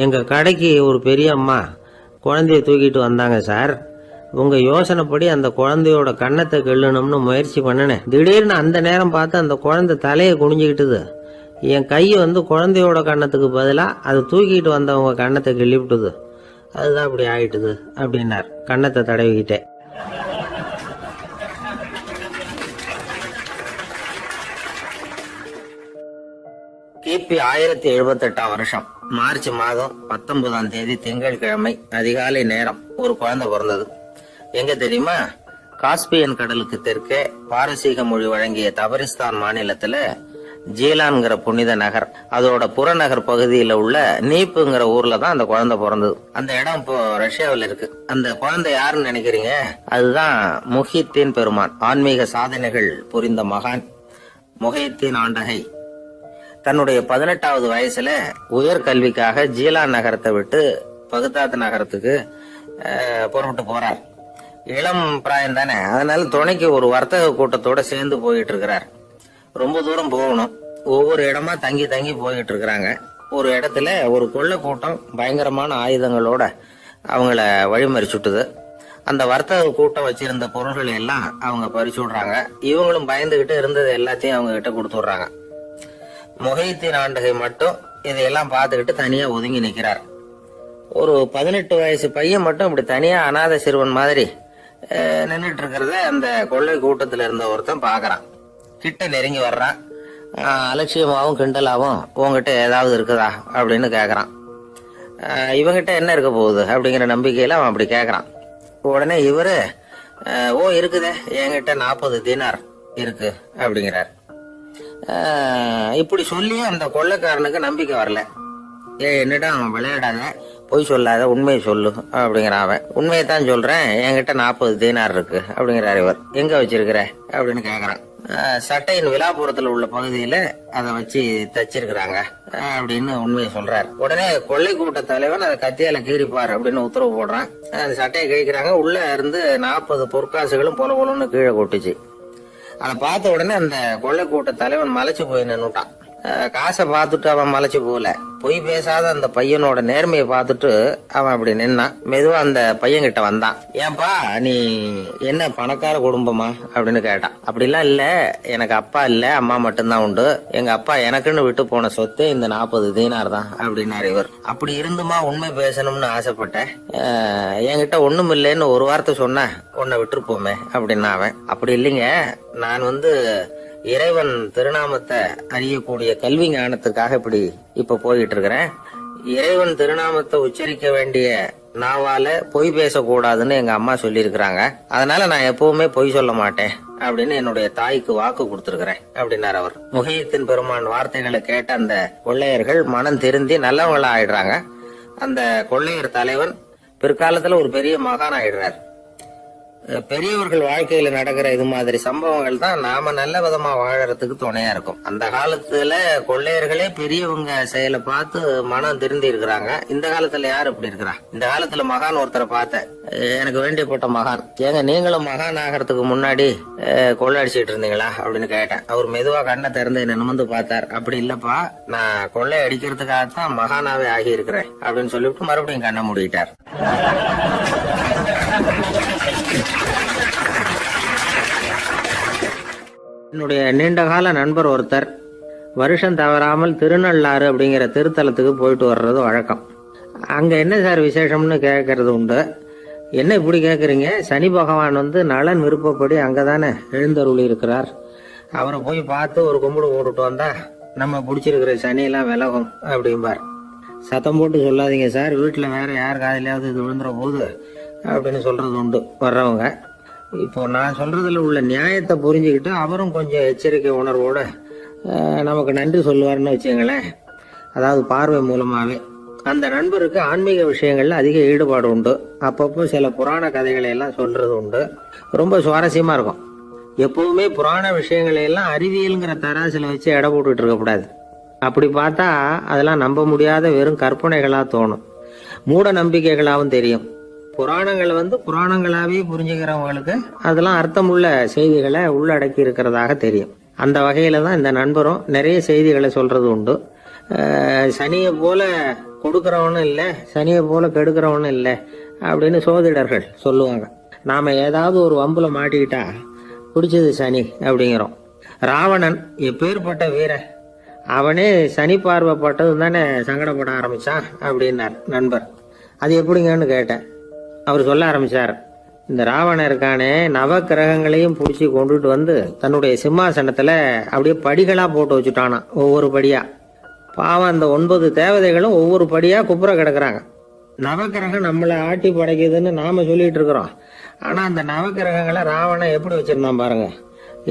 எங்கள் கடைக்கு ஒரு பெரிய அம்மா குழந்தைய தூக்கிட்டு வந்தாங்க சார். உங்கள் யோசனைப்படி அந்த குழந்தையோட கன்னத்தை கிள்ளணும்னு முயற்சி பண்ணினேன். திடீர்னு அந்த நேரம் பார்த்து அந்த குழந்தை தலையை குனிஞ்சிக்கிட்டுது. என் கை குழந்தையோட கன்னத்துக்கு பதிலாக அது தூக்கிட்டு வந்தவங்க கன்னத்தை கிள்ளிவிட்டுது. அதுதான் அப்படி ஆயிட்டுது அப்படின்னார் கன்னத்தை தடவிக்கிட்டே. கிபி 1078 வருஷம் மார்ச் மாதம் 19ஆம் தேதி திங்கட்கிழமை அதிகாலை நேரம் ஒரு குழந்தை பிறந்தது. எங்க தெரியுமா? காஸ்பியன் கடலுக்கு தெற்கே பாரசீக மொழி வழங்கிய தபரிஸ்தான் மாநிலத்துல ஜீலான்கிற புனித நகர், அதோட புறநகர் பகுதியில உள்ள நீப்புங்கிற ஊர்ல தான் அந்த குழந்தை பிறந்தது. அந்த இடம் இப்போ ரஷ்யாவில் இருக்கு. அந்த குழந்தை யாருன்னு நினைக்கிறீங்க? அதுதான் முஹித்தீன் பெருமான், ஆன்மீக சாதனைகள் புரிந்த மகான் முஹித்தீன் ஆண்டகை. தன்னுடைய 18வது வயசுல உயர்கல்விக்காக ஜீலான் நகரத்தை விட்டு பகுதாத் நகரத்துக்கு புறப்பட்டு போறார். இளம் பிராயம் தானே, அதனால துணைக்கு ஒரு வர்த்தக கூட்டத்தோட சேர்ந்து போயிட்டு இருக்கிறார். ரொம்ப தூரம் போகணும். ஒவ்வொரு இடமா தங்கி தங்கி போயிட்டு இருக்கிறாங்க. ஒரு இடத்துல ஒரு கொள்ளை கூட்டம் பயங்கரமான ஆயுதங்களோட அவங்கள வழிமறிச்சுட்டுது. அந்த வர்த்தக கூட்டம் வச்சிருந்த பொருள்கள் எல்லாம் அவங்க பறிச்சு விடுறாங்க. இவங்களும் பயந்துகிட்டு இருந்தது எல்லாத்தையும் அவங்க கிட்ட கொடுத்துடுறாங்க. முஹித்தீன் ஆண்டகை மட்டும் இதையெல்லாம் பார்த்துக்கிட்டு தனியா ஒதுங்கி நிற்கிறார். ஒரு 18 வயசு பையன் மட்டும் இப்படி தனியா அநாத சிறுவன் மாதிரி நின்றுட்டு இருக்கிறத அந்த கொள்ளை கூட்டத்துல இருந்த ஒருத்தன் பாக்குறான். கிட்ட நெருங்கி வர்றான். அலட்சியமாவும் கிண்டலாவும் உங்ககிட்ட ஏதாவது இருக்குதா அப்படின்னு கேக்குறான். இவங்கிட்ட என்ன இருக்க போகுது அப்படிங்கிற நம்பிக்கையில அவன் அப்படி கேக்குறான். உடனே இவரு இருக்குதே, என்கிட்ட 40 தீனார் இருக்கு அப்படிங்கிறார். இப்படி சொல்லி அந்த கொள்ளைக்காரனுக்கு நம்பிக்கை வரல. என்னடா அவன் விளையாடாத, பொய் சொல்லாத, உண்மையை சொல்லு அப்படிங்கிறான். அவன் உண்மையை தான் சொல்றேன், என்கிட்ட 40 தீனார் இருக்கு அப்படிங்கிறார். இவர் எங்க வச்சிருக்கிற அப்படின்னு கேக்குறான். சட்டையின் விழாபுரத்துல உள்ள பகுதியில அதை வச்சு தச்சிருக்கிறாங்க அப்படின்னு உண்மையை சொல்றாரு. உடனே கொள்ளை கூட்ட தலைவன் அதை கத்தியால கீறிப்பார் அப்படின்னு உத்தரவு போடுறான். அந்த சட்டையை கிழிக்கிறாங்க. உள்ள இருந்து 40 பொற்காசுகளும் பொல பொலன்னு கீழே கொட்டுச்சு. அதை பார்த்த உடனே அந்த கொள்ளை கூட்ட தலைவன் மலைச்சு போய் நின்னுட்டான். காசை பார்த்துட்டு அவன் மலைச்சு போல, பொய் பேசாத அந்த பையனோட நேர்மையை பார்த்துட்டு அவன் அப்படி நின்னான். மெதுவா அந்த பையன் கிட்ட வந்தான். ஏன்பா, நீ என்ன பணக்கார குடும்பமா அப்படின்னு கேட்டான். அப்படிலாம் இல்ல, எனக்கு அப்பா இல்ல, அம்மா மட்டும்தான் உண்டு. எங்க அப்பா எனக்குன்னு விட்டு போன சொத்து இந்த 40 தீனார் தான் அப்படின்னாரு இவர். அப்படி இருந்துமா உண்மை பேசணும்னு ஆசைப்பட்டேன். என்கிட்ட ஒண்ணும் இல்லைன்னு ஒரு வார்த்தை சொன்ன உன்னை விட்டுருப்போமே அப்படின்னா அவன். அப்படி இல்லைங்க, நான் இறைவன் திருநாமத்தை அறியக்கூடிய கல்வி ஞானத்துக்காக இப்ப போயிட்டு இருக்கிறேன். இறைவன் திருநாமத்தை உச்சரிக்க வேண்டிய நாவால பொய் பேசக்கூடாதுன்னு எங்க அம்மா சொல்லி இருக்கிறாங்க. அதனால நான் எப்பவுமே பொய் சொல்ல மாட்டேன் அப்படின்னு என்னுடைய தாய்க்கு வாக்கு கொடுத்திருக்கிறேன் அப்படின்னார் அவர். முஹித்தீன் பெருமான் வார்த்தைகளை கேட்ட அந்த கொள்ளையர்கள் மனம் திருந்தி நல்லவங்களா ஆயிடுறாங்க. அந்த கொள்ளையர் தலைவன் பிற்காலத்துல ஒரு பெரிய மகான் ஆயிடுறார். பெரியவர்கள் வாழ்க்கையில நடக்கிற இது மாதிரி சம்பவங்கள் தான் நாம நல்ல விதமா வாழறதுக்கு துணையா இருக்கும். அந்த காலத்துல கொள்ளையர்களே பெரியவங்க செயலை பார்த்து மனம் திருந்தி இருக்கிறாங்க. இந்த காலத்துல யாரு இப்படி இருக்கிறா? இந்த காலத்துல மகான் ஒருத்தரை பார்த்தேன், எனக்கு வேண்டியப்பட்ட மகான். ஏங்க, நீங்களும் மகான் ஆகிறதுக்கு முன்னாடி கொள்ளை அடிச்சிட்டு இருந்தீங்களா அப்படின்னு கேட்டேன். அவர் மெதுவா கண்ணை திறந்து என்ன நிமிர்ந்து பார்த்தார். அப்படி இல்லப்பா, நான் கொள்ளை அடிக்கிறதுக்காகத்தான் மகானாவே ஆகி இருக்கிறேன் அப்படின்னு சொல்லிவிட்டு மறுபடியும் கண்ணை மூடிட்டார். என்னுடைய நீண்டகால நண்பர் ஒருத்தர் வருஷம் தவறாமல் திருநள்ளாறு அப்படிங்கிற திருத்தலத்துக்கு போயிட்டு வர்றது வழக்கம். அங்க என்ன சார் விசேஷம்னு கேட்கறது உண்டு. என்ன இப்படி கேட்குறீங்க? சனி பகவான் நலன் விருப்பப்படி அங்கதானே எழுந்தருளி இருக்கிறார். அவரை போய் பார்த்து ஒரு கும்பிடு போட்டுட்டு வந்தா நம்ம பிடிச்சிருக்கிற சனியெல்லாம் விலகும் அப்படிம்பார். சத்தம் போட்டு சொல்லாதீங்க சார், வீட்டில் வேற யார் காதிலையாவது இது விழுந்துற போது அப்படின்னு சொல்றது உண்டு வர்றவங்க. இப்போ நான் சொல்றதுல உள்ள நியாயத்தை புரிஞ்சுக்கிட்டு அவரும் கொஞ்சம் எச்சரிக்கை உணர்வோட நமக்கு நன்றி சொல்லுவார்னு வச்சுங்களேன். அதாவது பார்வை மூலமாவே. அந்த நண்பருக்கு ஆன்மீக விஷயங்கள்ல அதிக ஈடுபாடு உண்டு. அப்பப்போ சில புராண கதைகளை எல்லாம் சொல்றது உண்டு. ரொம்ப சுவாரஸ்யமா இருக்கும். எப்பவுமே புராண விஷயங்களை எல்லாம் அறிவியல்ங்கிற தராசில வச்சு எடை போட்டுட்டு இருக்கக்கூடாது. அப்படி பார்த்தா அதெல்லாம் நம்ப முடியாத வெறும் கற்பனைகளா தோணும், மூட நம்பிக்கைகளாகவும் தெரியும். புராணங்களை புராணங்களாவே புரிஞ்சுக்கிறவங்களுக்கு அதெல்லாம் அர்த்தமுள்ள செய்திகளை உள்ளடக்கி இருக்கிறதாக தெரியும். அந்த வகையில தான் இந்த நண்பரும் நிறைய செய்திகளை சொல்றது உண்டு. சனியை போல கொடுக்கறவனும் இல்லை, சனியை போல கெடுக்கிறவனும் இல்லை அப்படின்னு சோதிடர்கள் சொல்லுவாங்க. நாம ஏதாவது ஒரு வம்புல மாட்டிக்கிட்டா பிடிச்சது சனி அப்படிங்கிறோம். ராவணன் எப்பேற்பட்ட வீரன், அவனே சனி பார்வைப்பட்டது தானே சங்கடப்பட ஆரம்பிச்சான் அப்படின்னார் நண்பர். அது எப்படிங்கன்னு கேட்டேன். அவர் சொல்ல ஆரம்பிச்சார், இந்த ராவணன் இருக்கானே நவ கிரகங்களையும் பிடிச்சி கொண்டுட்டு வந்து தன்னுடைய சிம்மாசனத்துல அப்படியே படிகளா போட்டு வச்சுட்டானா, ஒவ்வொரு படியா. பாவம் அந்த 9 தேவதைகளும் ஒவ்வொரு படியா குப்புற கிடக்குறாங்க. நவக்கிரகம் நம்மளை ஆட்டி படைக்குதுன்னு நாம சொல்லிட்டு இருக்கிறோம். ஆனா அந்த நவக்கிரகங்களை ராவணன் எப்படி வச்சிருந்தான் பாருங்க.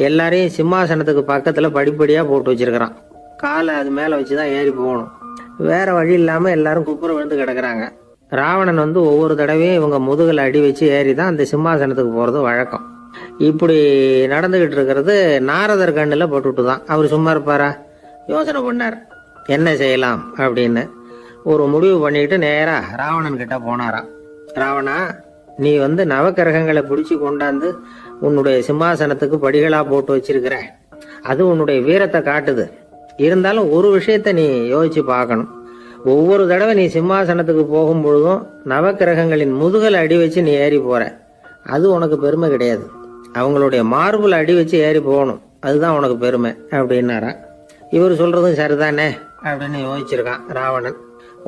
எல்லாரையும் சிம்மாசனத்துக்கு பக்கத்துல படிப்படியா போட்டு வச்சிருக்கிறான். காலை அது மேல வச்சுதான் ஏறி போகணும். வேற வழி இல்லாம எல்லாரும் குப்புற விழுந்து கிடக்குறாங்க. ராவணன் ஒவ்வொரு தடவையும் இவங்க முதுகில் அடி வச்சு ஏறி தான் அந்த சிம்மாசனத்துக்கு போறது வழக்கம். இப்படி நடந்துகிட்டு இருக்கிறது நாரதர் கண்ணில் பட்டுட்டு தான். அவர் சும்மா இருப்பாரா? யோசனை பண்ணார் என்ன செய்யலாம் அப்படின்னு. ஒரு முடிவு பண்ணிட்டு நேரா ராவணன் கிட்ட போனாராம். ராவணா, நீ நவக்கிரகங்களை பிடிச்சி கொண்டாந்து உன்னுடைய சிம்மாசனத்துக்கு படிகளா போட்டு வச்சிருக்கிற, அது உன்னுடைய வீரத்தை காட்டுது. இருந்தாலும் ஒரு விஷயத்த நீ யோசிச்சு பார்க்கணும். ஒவ்வொரு தடவை நீ சிம்மாசனத்துக்கு போகும் பொழுதும் நவக்கிரகங்களின் முதுகலை அடி வச்சு நீ ஏறி போற, அது உனக்கு பெருமை கிடையாது. அவங்களுடைய மார்புல அடி வச்சு ஏறி போகணும், அதுதான் உனக்கு பெருமை அப்படின்னாரா. இவர் சொல்றதும் சரிதானே அப்படின்னு யோசிச்சிருக்கான் ராவணன்.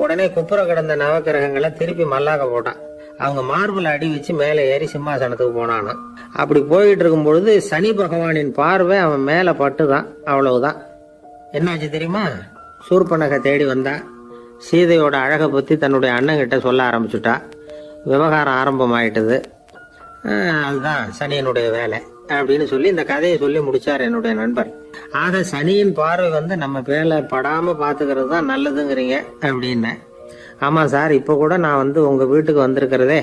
உடனே குப்புற கிடந்த நவக்கிரகங்களை திருப்பி மல்லாக்க போட்டான். அவங்க மார்புல அடி வச்சு மேலே ஏறி சிம்மாசனத்துக்கு போனானா. அப்படி போயிட்டு இருக்கும் பொழுது சனி பகவானின் பார்வை அவன் மேல பட்டுதான். அவ்வளவுதான். என்னாச்சு தெரியுமா? சூர்பனகை தேடி வந்தா. சீதையோட அழகை பற்றி தன்னுடைய அண்ணங்கிட்ட சொல்ல ஆரம்பிச்சுட்டா. விவகாரம் ஆரம்பமாயிட்டது. அதுதான் சனியனுடைய வேலை அப்படின்னு சொல்லி இந்த கதையை சொல்லி முடிச்சார் என்னுடைய நண்பர். ஆக சனியின் பார்வை நம்ம பேரை படாம பாத்துக்கிறது தான் நல்லதுங்கிறீங்க அப்படின்னு. ஆமா சார், இப்போ கூட நான் உங்க வீட்டுக்கு வந்திருக்கிறதே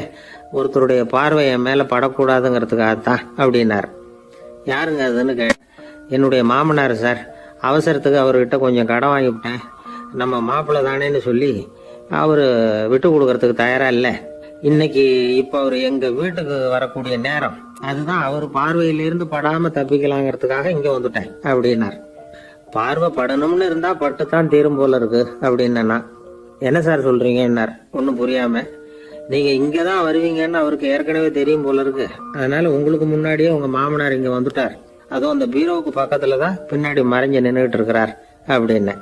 ஒருத்தருடைய பார்வை என் மேல படக்கூடாதுங்கிறதுக்காகத்தான் அப்படின்னார். யாருங்க அதுன்னு என்னுடைய மாமனார் சார். அவசரத்துக்கு அவர்கிட்ட கொஞ்சம் கடன் வாங்கிவிட்டேன். நம்ம மாப்பிள்ளை தானேன்னு சொல்லி அவர் விட்டு கொடுக்கறதுக்கு தயாரா இல்லை. இன்னைக்கு இப்போ அவர் எங்க வீட்டுக்கு வரக்கூடிய நேரம், அதுதான் அவர் பார்வையிலிருந்து படாம தப்பிக்கலாங்கிறதுக்காக இங்க வந்துட்டேன் அப்படின்னார். பார்வை படணும்னு இருந்தா பட்டுத்தான் தீரும் போல இருக்கு அப்படின்னா. என்ன சார் சொல்றீங்க என்னார் ஒன்னும் புரியாம. நீங்க இங்கதான் வருவீங்கன்னு அவருக்கு ஏற்கனவே தெரியும் போல இருக்கு. அதனால உங்களுக்கு முன்னாடியே உங்க மாமனார் இங்க வந்துட்டார். அதுவும் அந்த பீரோவுக்கு பக்கத்துலதான் பின்னாடி மறைஞ்சு நின்றுட்டு இருக்கிறார் அப்படின்னு.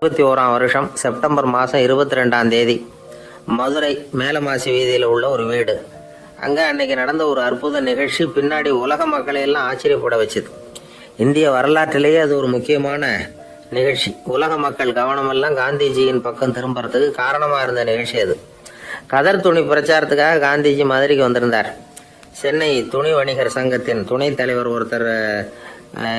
21ஆம் வருஷம் செப்டம்பர் மாதம் 22ஆம் தேதி மதுரை மேலமாசி வீதியில் உள்ள ஒரு வீடு. அங்கே அன்னைக்கு நடந்த ஒரு அற்புத நிகழ்ச்சி பின்னாடி உலக மக்களை எல்லாம் ஆச்சரியப்பட வச்சுது. இந்திய வரலாற்றிலேயே அது ஒரு முக்கியமான நிகழ்ச்சி. உலக மக்கள் கவனமெல்லாம் காந்திஜியின் பக்கம் திரும்புறதுக்கு காரணமாக இருந்த நிகழ்ச்சி அது. கதர் துணி பிரச்சாரத்துக்காக காந்திஜி மதுரைக்கு வந்திருந்தார். சென்னை துணி வணிகர் சங்கத்தின் துணைத் தலைவர் ஒருத்தர்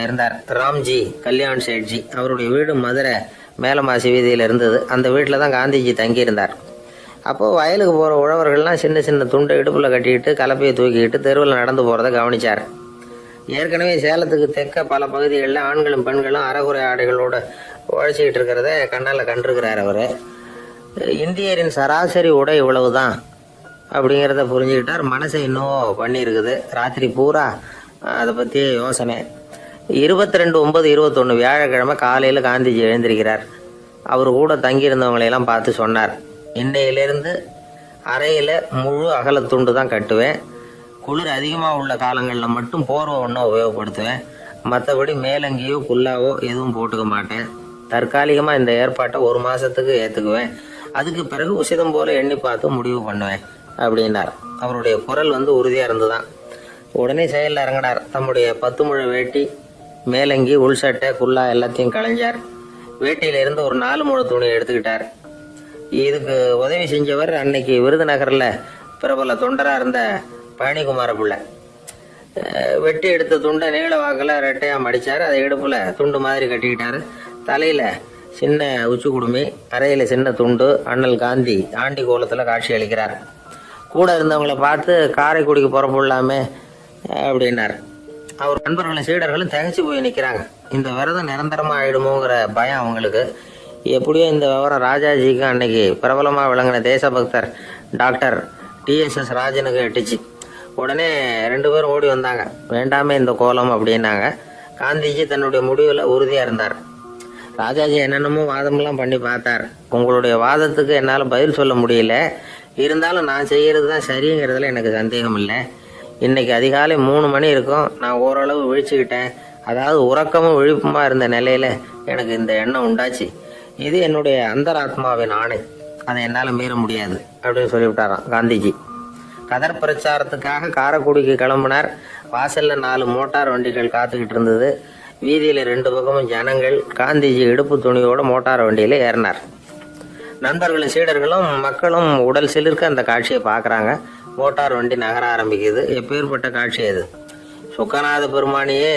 இருந்தார், ராம்ஜி கல்யாண் சேட்ஜி. அவருடைய வீடு மதுரை மேலமாசி வீதியில் இருந்தது. அந்த வீட்டில் தான் காந்திஜி தங்கியிருந்தார். அப்போது வயலுக்கு போகிற உழவர்கள்லாம் சின்ன சின்ன துண்டை இடுப்பில் கட்டிக்கிட்டு கலப்பையை தூக்கிக்கிட்டு தெருவில் நடந்து போகிறத கவனித்தார். ஏற்கனவே சேலத்துக்கு தெற்க பல பகுதிகளில் ஆண்களும் பெண்களும் அரைகுறை ஆடைகளோடு உழைச்சிக்கிட்டு இருக்கிறத கண்ணால் கண்டிருக்கிறார் அவர். இந்தியரின் சராசரி உடை இவ்வளவு தான் அப்படிங்கிறத புரிஞ்சுக்கிட்டார். மனசை இன்னும் பண்ணியிருக்குது. ராத்திரி பூரா அதை பற்றியே யோசனை. 22/9/21 வியாழக்கிழமை காலையில் காந்திஜி எழுந்திருக்கிறார். அவர் கூட தங்கியிருந்தவங்களையெல்லாம் பார்த்து சொன்னார், இன்னையிலேருந்து அறையில் முழு அகலத்துண்டு தான் கட்டுவேன். குளிர் அதிகமாக உள்ள காலங்களில் மட்டும் போர்வை ஒன்றும் உபயோகப்படுத்துவேன். மற்றபடி மேலங்கியோ குல்லாவோ எதுவும் போட்டுக்க மாட்டேன். தற்காலிகமாக இந்த ஏற்பாட்டை 1 மாதத்துக்கு ஏற்றுக்குவேன். அதுக்கு பிறகு உசிதம் போல எண்ணி பார்த்து முடிவு பண்ணுவேன் அப்படின்னார். அவருடைய குரல் உறுதியாக இருந்துதான். உடனே செயலில் இறங்கினார். தம்முடைய 10 முழ வேட்டி, மேலங்கி, உள் சட்டை, குல்லா எல்லாத்தையும் களைஞ்சார். வேட்டியிலிருந்து ஒரு 4 முழ துணி எடுத்துக்கிட்டார். இதுக்கு உதவி செஞ்சவர் அன்னைக்கு விருதுநகரில் பிரபல தொண்டராக இருந்த பழனிக்குமார பிள்ளை. வெட்டி எடுத்த துண்டை நீள வாக்கில் ரெட்டையாக மடித்தார். அதை இடுப்பில் துண்டு மாதிரி கட்டிக்கிட்டார். தலையில் சின்ன உச்சி குடுமி, அறையில் சின்ன துண்டு. அண்ணல் காந்தி ஆண்டி கோலத்தில் காட்சி அளிக்கிறார். கூட இருந்தவங்களை பார்த்து காரைக்குடிக்கு புறப்படலாமே அப்படின்னார். அவர் நண்பர்களும் சீடர்களும் திகைச்சு போய் நிற்கிறாங்க. இந்த விரதம் நிரந்தரமாக ஆயிடுமோங்கிற பயம் அவங்களுக்கு. எப்படியோ இந்த விவரம் ராஜாஜிக்கு அன்னைக்கு பிரபலமாக விளங்கின தேசபக்தர் டாக்டர் டிஎஸ்எஸ் ராஜனுக்கு எட்டுச்சு. உடனே 2 பேரும் ஓடி வந்தாங்க. வேண்டாமே இந்த கோலம் அப்படின்னாங்க. காந்திஜி தன்னுடைய முடிவில் உறுதியாக இருந்தார். ராஜாஜி என்னென்னமோ வாதமெல்லாம் பண்ணி பார்த்தார். உங்களுடைய வாதத்துக்கு என்னால் பதில் சொல்ல முடியல, இருந்தாலும் நான் செய்கிறது தான் சரிங்கிறதுல எனக்கு சந்தேகம் இல்லை. இன்னைக்கு அதிகாலை 3 மணி இருக்கும். நான் ஓரளவு விழிச்சுக்கிட்டேன். அதாவது உறக்கமும் விழிப்புமாக இருந்த நிலையில் எனக்கு இந்த எண்ணம் உண்டாச்சு. இது என்னுடைய அந்தராத்மாவின் ஆணை, அதை என்னால் மீற முடியாது அப்படின்னு சொல்லிவிட்டாராம் காந்திஜி. கதர் பிரச்சாரத்துக்காக காரைக்குடிக்கு கிளம்பினார். வாசலில் 4 மோட்டார் வண்டிகள் காத்துக்கிட்டு இருந்தது. வீதியில் 2 பக்கமும் ஜனங்கள். காந்திஜி இடுப்பு துணியோட மோட்டார் வண்டியில் ஏறினார். நண்பர்களும் சீடர்களும் மக்களும் உடல் சிலிர்க்க அந்த காட்சியை பார்க்குறாங்க. மோட்டார் வண்டி நகர ஆரம்பிக்குது. எப்பேற்பட்ட காட்சி அது! சுக்கநாத பெருமானியே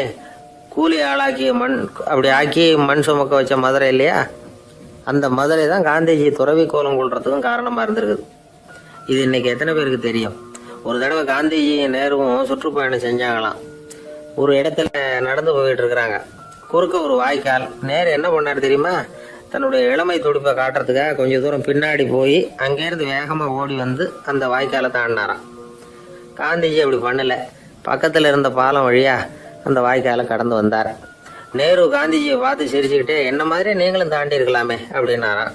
கூலி ஆளாக்கிய மண், அப்படி ஆக்கி மண் சுமக்க வச்ச மதுரை இல்லையா, அந்த மதுரை தான் காந்திஜி துறவி கோலம் கொள்றதுக்கும் காரணமாக இருந்திருக்குது. இது இன்னைக்கு எத்தனை பேருக்கு தெரியும்? ஒரு தடவை காந்திஜி நேருவும் சுற்றுப்பயணம் செஞ்சாங்களாம். ஒரு இடத்துல நடந்து போயிட்டு இருக்கிறாங்க. குறுக்க ஒரு வாய்க்கால். நேரு என்ன பண்ணார் தெரியுமா? தன்னுடைய இளமை துடிப்பை காட்டுறதுக்காக கொஞ்சம் தூரம் பின்னாடி போய் அங்கேருந்து வேகமாக ஓடி வந்து அந்த வாய்க்காலை தாண்டினாராம். காந்திஜி அப்படி பண்ணலை. பக்கத்தில் இருந்த பாலம் வழியாக அந்த வாய்க்காலை கடந்து வந்தார். நேரு காந்திஜியை பார்த்து சிரிச்சுக்கிட்டே, என்ன மாதிரி நீங்களும் தாண்டி இருக்கலாமே அப்படின்னாராம்.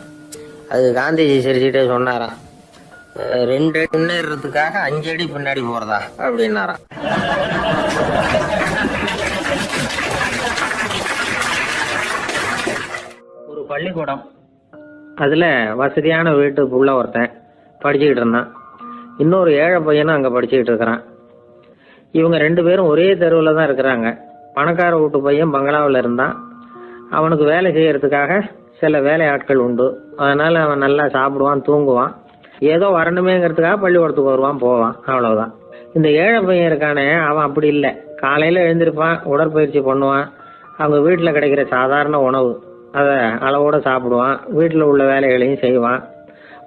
அது காந்திஜி சிரிச்சுக்கிட்டே சொன்னாராம், 2 அடி முன்னேறதுக்காக 5 அடி பின்னாடி போகிறதா அப்படின்னாராம். ஒரு பள்ளிக்கூடம். அதில் வசதியான வீட்டுக்குள்ள ஒருத்தன் படிச்சுக்கிட்டு இருந்தான். இன்னொரு ஏழை பையனும் அங்கே படிச்சுக்கிட்டு இருக்கிறான். இவங்க 2 பேரும் ஒரே தெருவில் தான் இருக்கிறாங்க. பணக்கார வீட்டு பையன் பங்களாவில் இருந்தான். அவனுக்கு வேலை செய்யறதுக்காக சில வேலை ஆட்கள் உண்டு. அதனால் அவன் நல்லா சாப்பிடுவான், தூங்குவான். ஏதோ வரணுமேங்கிறதுக்காக பள்ளிக்கூடத்துக்கு வருவான், போவான், அவ்வளவுதான். இந்த ஏழை பையன் இருக்கானே, அவன் அப்படி இல்லை. காலையில் எழுந்திருப்பான், உடற்பயிற்சி பண்ணுவான், அவங்க வீட்டில் கிடைக்கிற சாதாரண உணவு அதை அளவோடு சாப்பிடுவான், வீட்டில் உள்ள வேலைகளையும் செய்வான்,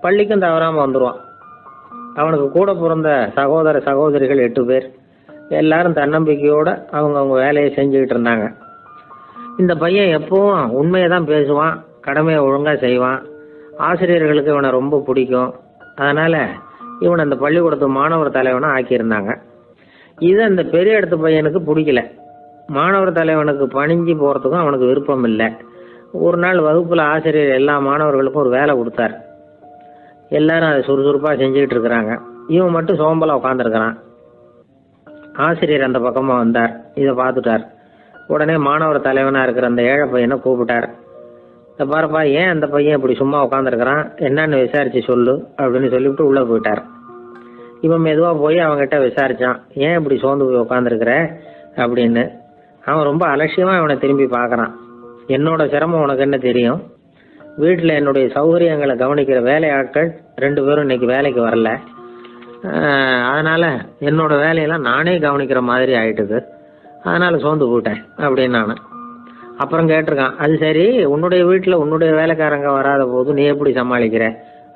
பள்ளிக்கும் தவறாமல் வந்துடுவான். அவனுக்கு கூட பிறந்த சகோதர சகோதரிகள் 8 பேர். எல்லாரும் தன்னம்பிக்கையோடு அவங்க வேலையை செஞ்சுக்கிட்டு இருந்தாங்க. இந்த பையன் எப்பவும் உண்மையை தான் பேசுவான், கடமையை ஒழுங்காக செய்வான். ஆசிரியர்களுக்கு இவனை ரொம்ப பிடிக்கும். அதனால் இவனை அந்த பள்ளிக்கூடத்து மாணவர் தலைவனை ஆக்கியிருந்தாங்க. இது அந்த பெரிய இடத்து பையனுக்கு பிடிக்கல. மாணவர் தலைவனுக்கு பணிஞ்சு போகிறதுக்கும் அவனுக்கு விருப்பம் இல்லை. ஒரு நாள் வகுப்பில் ஆசிரியர் எல்லா மாணவர்களுக்கும் ஒரு வேலை கொடுத்தார். எல்லாரும் அதை சுறுசுறுப்பாக செஞ்சுக்கிட்டு இருக்கிறாங்க. இவன் மட்டும் சோம்பலாக உட்காந்துருக்கிறான். ஆசிரியர் அந்த பக்கமாக வந்தார். இதை பார்த்துட்டார். உடனே மாணவர் தலைவனாக இருக்கிற அந்த ஏழை பையனை கூப்பிட்டார். இந்த பாருப்பா, ஏன் அந்த பையன் இப்படி சும்மா உட்காந்துருக்கிறான், என்னன்னு விசாரிச்சு சொல்லு அப்படின்னு சொல்லிவிட்டு உள்ளே போயிட்டார். இவன் மெதுவாக போய் அவங்ககிட்ட விசாரிச்சான், ஏன் இப்படி சோர்ந்து போய் உட்காந்துருக்கிற அப்படின்னு. அவன் ரொம்ப அலட்சியமாக அவனை திரும்பி பார்க்குறான். என்னோட சிரமம் உனக்கு என்ன தெரியும்? வீட்டில் என்னுடைய சௌகரியங்களை கவனிக்கிற வேலை ஆட்கள் 2 பேரும் இன்னைக்கு வேலைக்கு வரல. அதனால் என்னோட வேலையெல்லாம் நானே கவனிக்கிற மாதிரி ஆயிட்டுது. அதனால் சோர்ந்து போயிட்டேன் அப்படின்னு நான். அப்புறம் கேட்டிருக்கான், அது சரி, உன்னுடைய வீட்டில் உன்னுடைய வேலைக்காரங்க வராத போது நீ எப்படி சமாளிக்கிற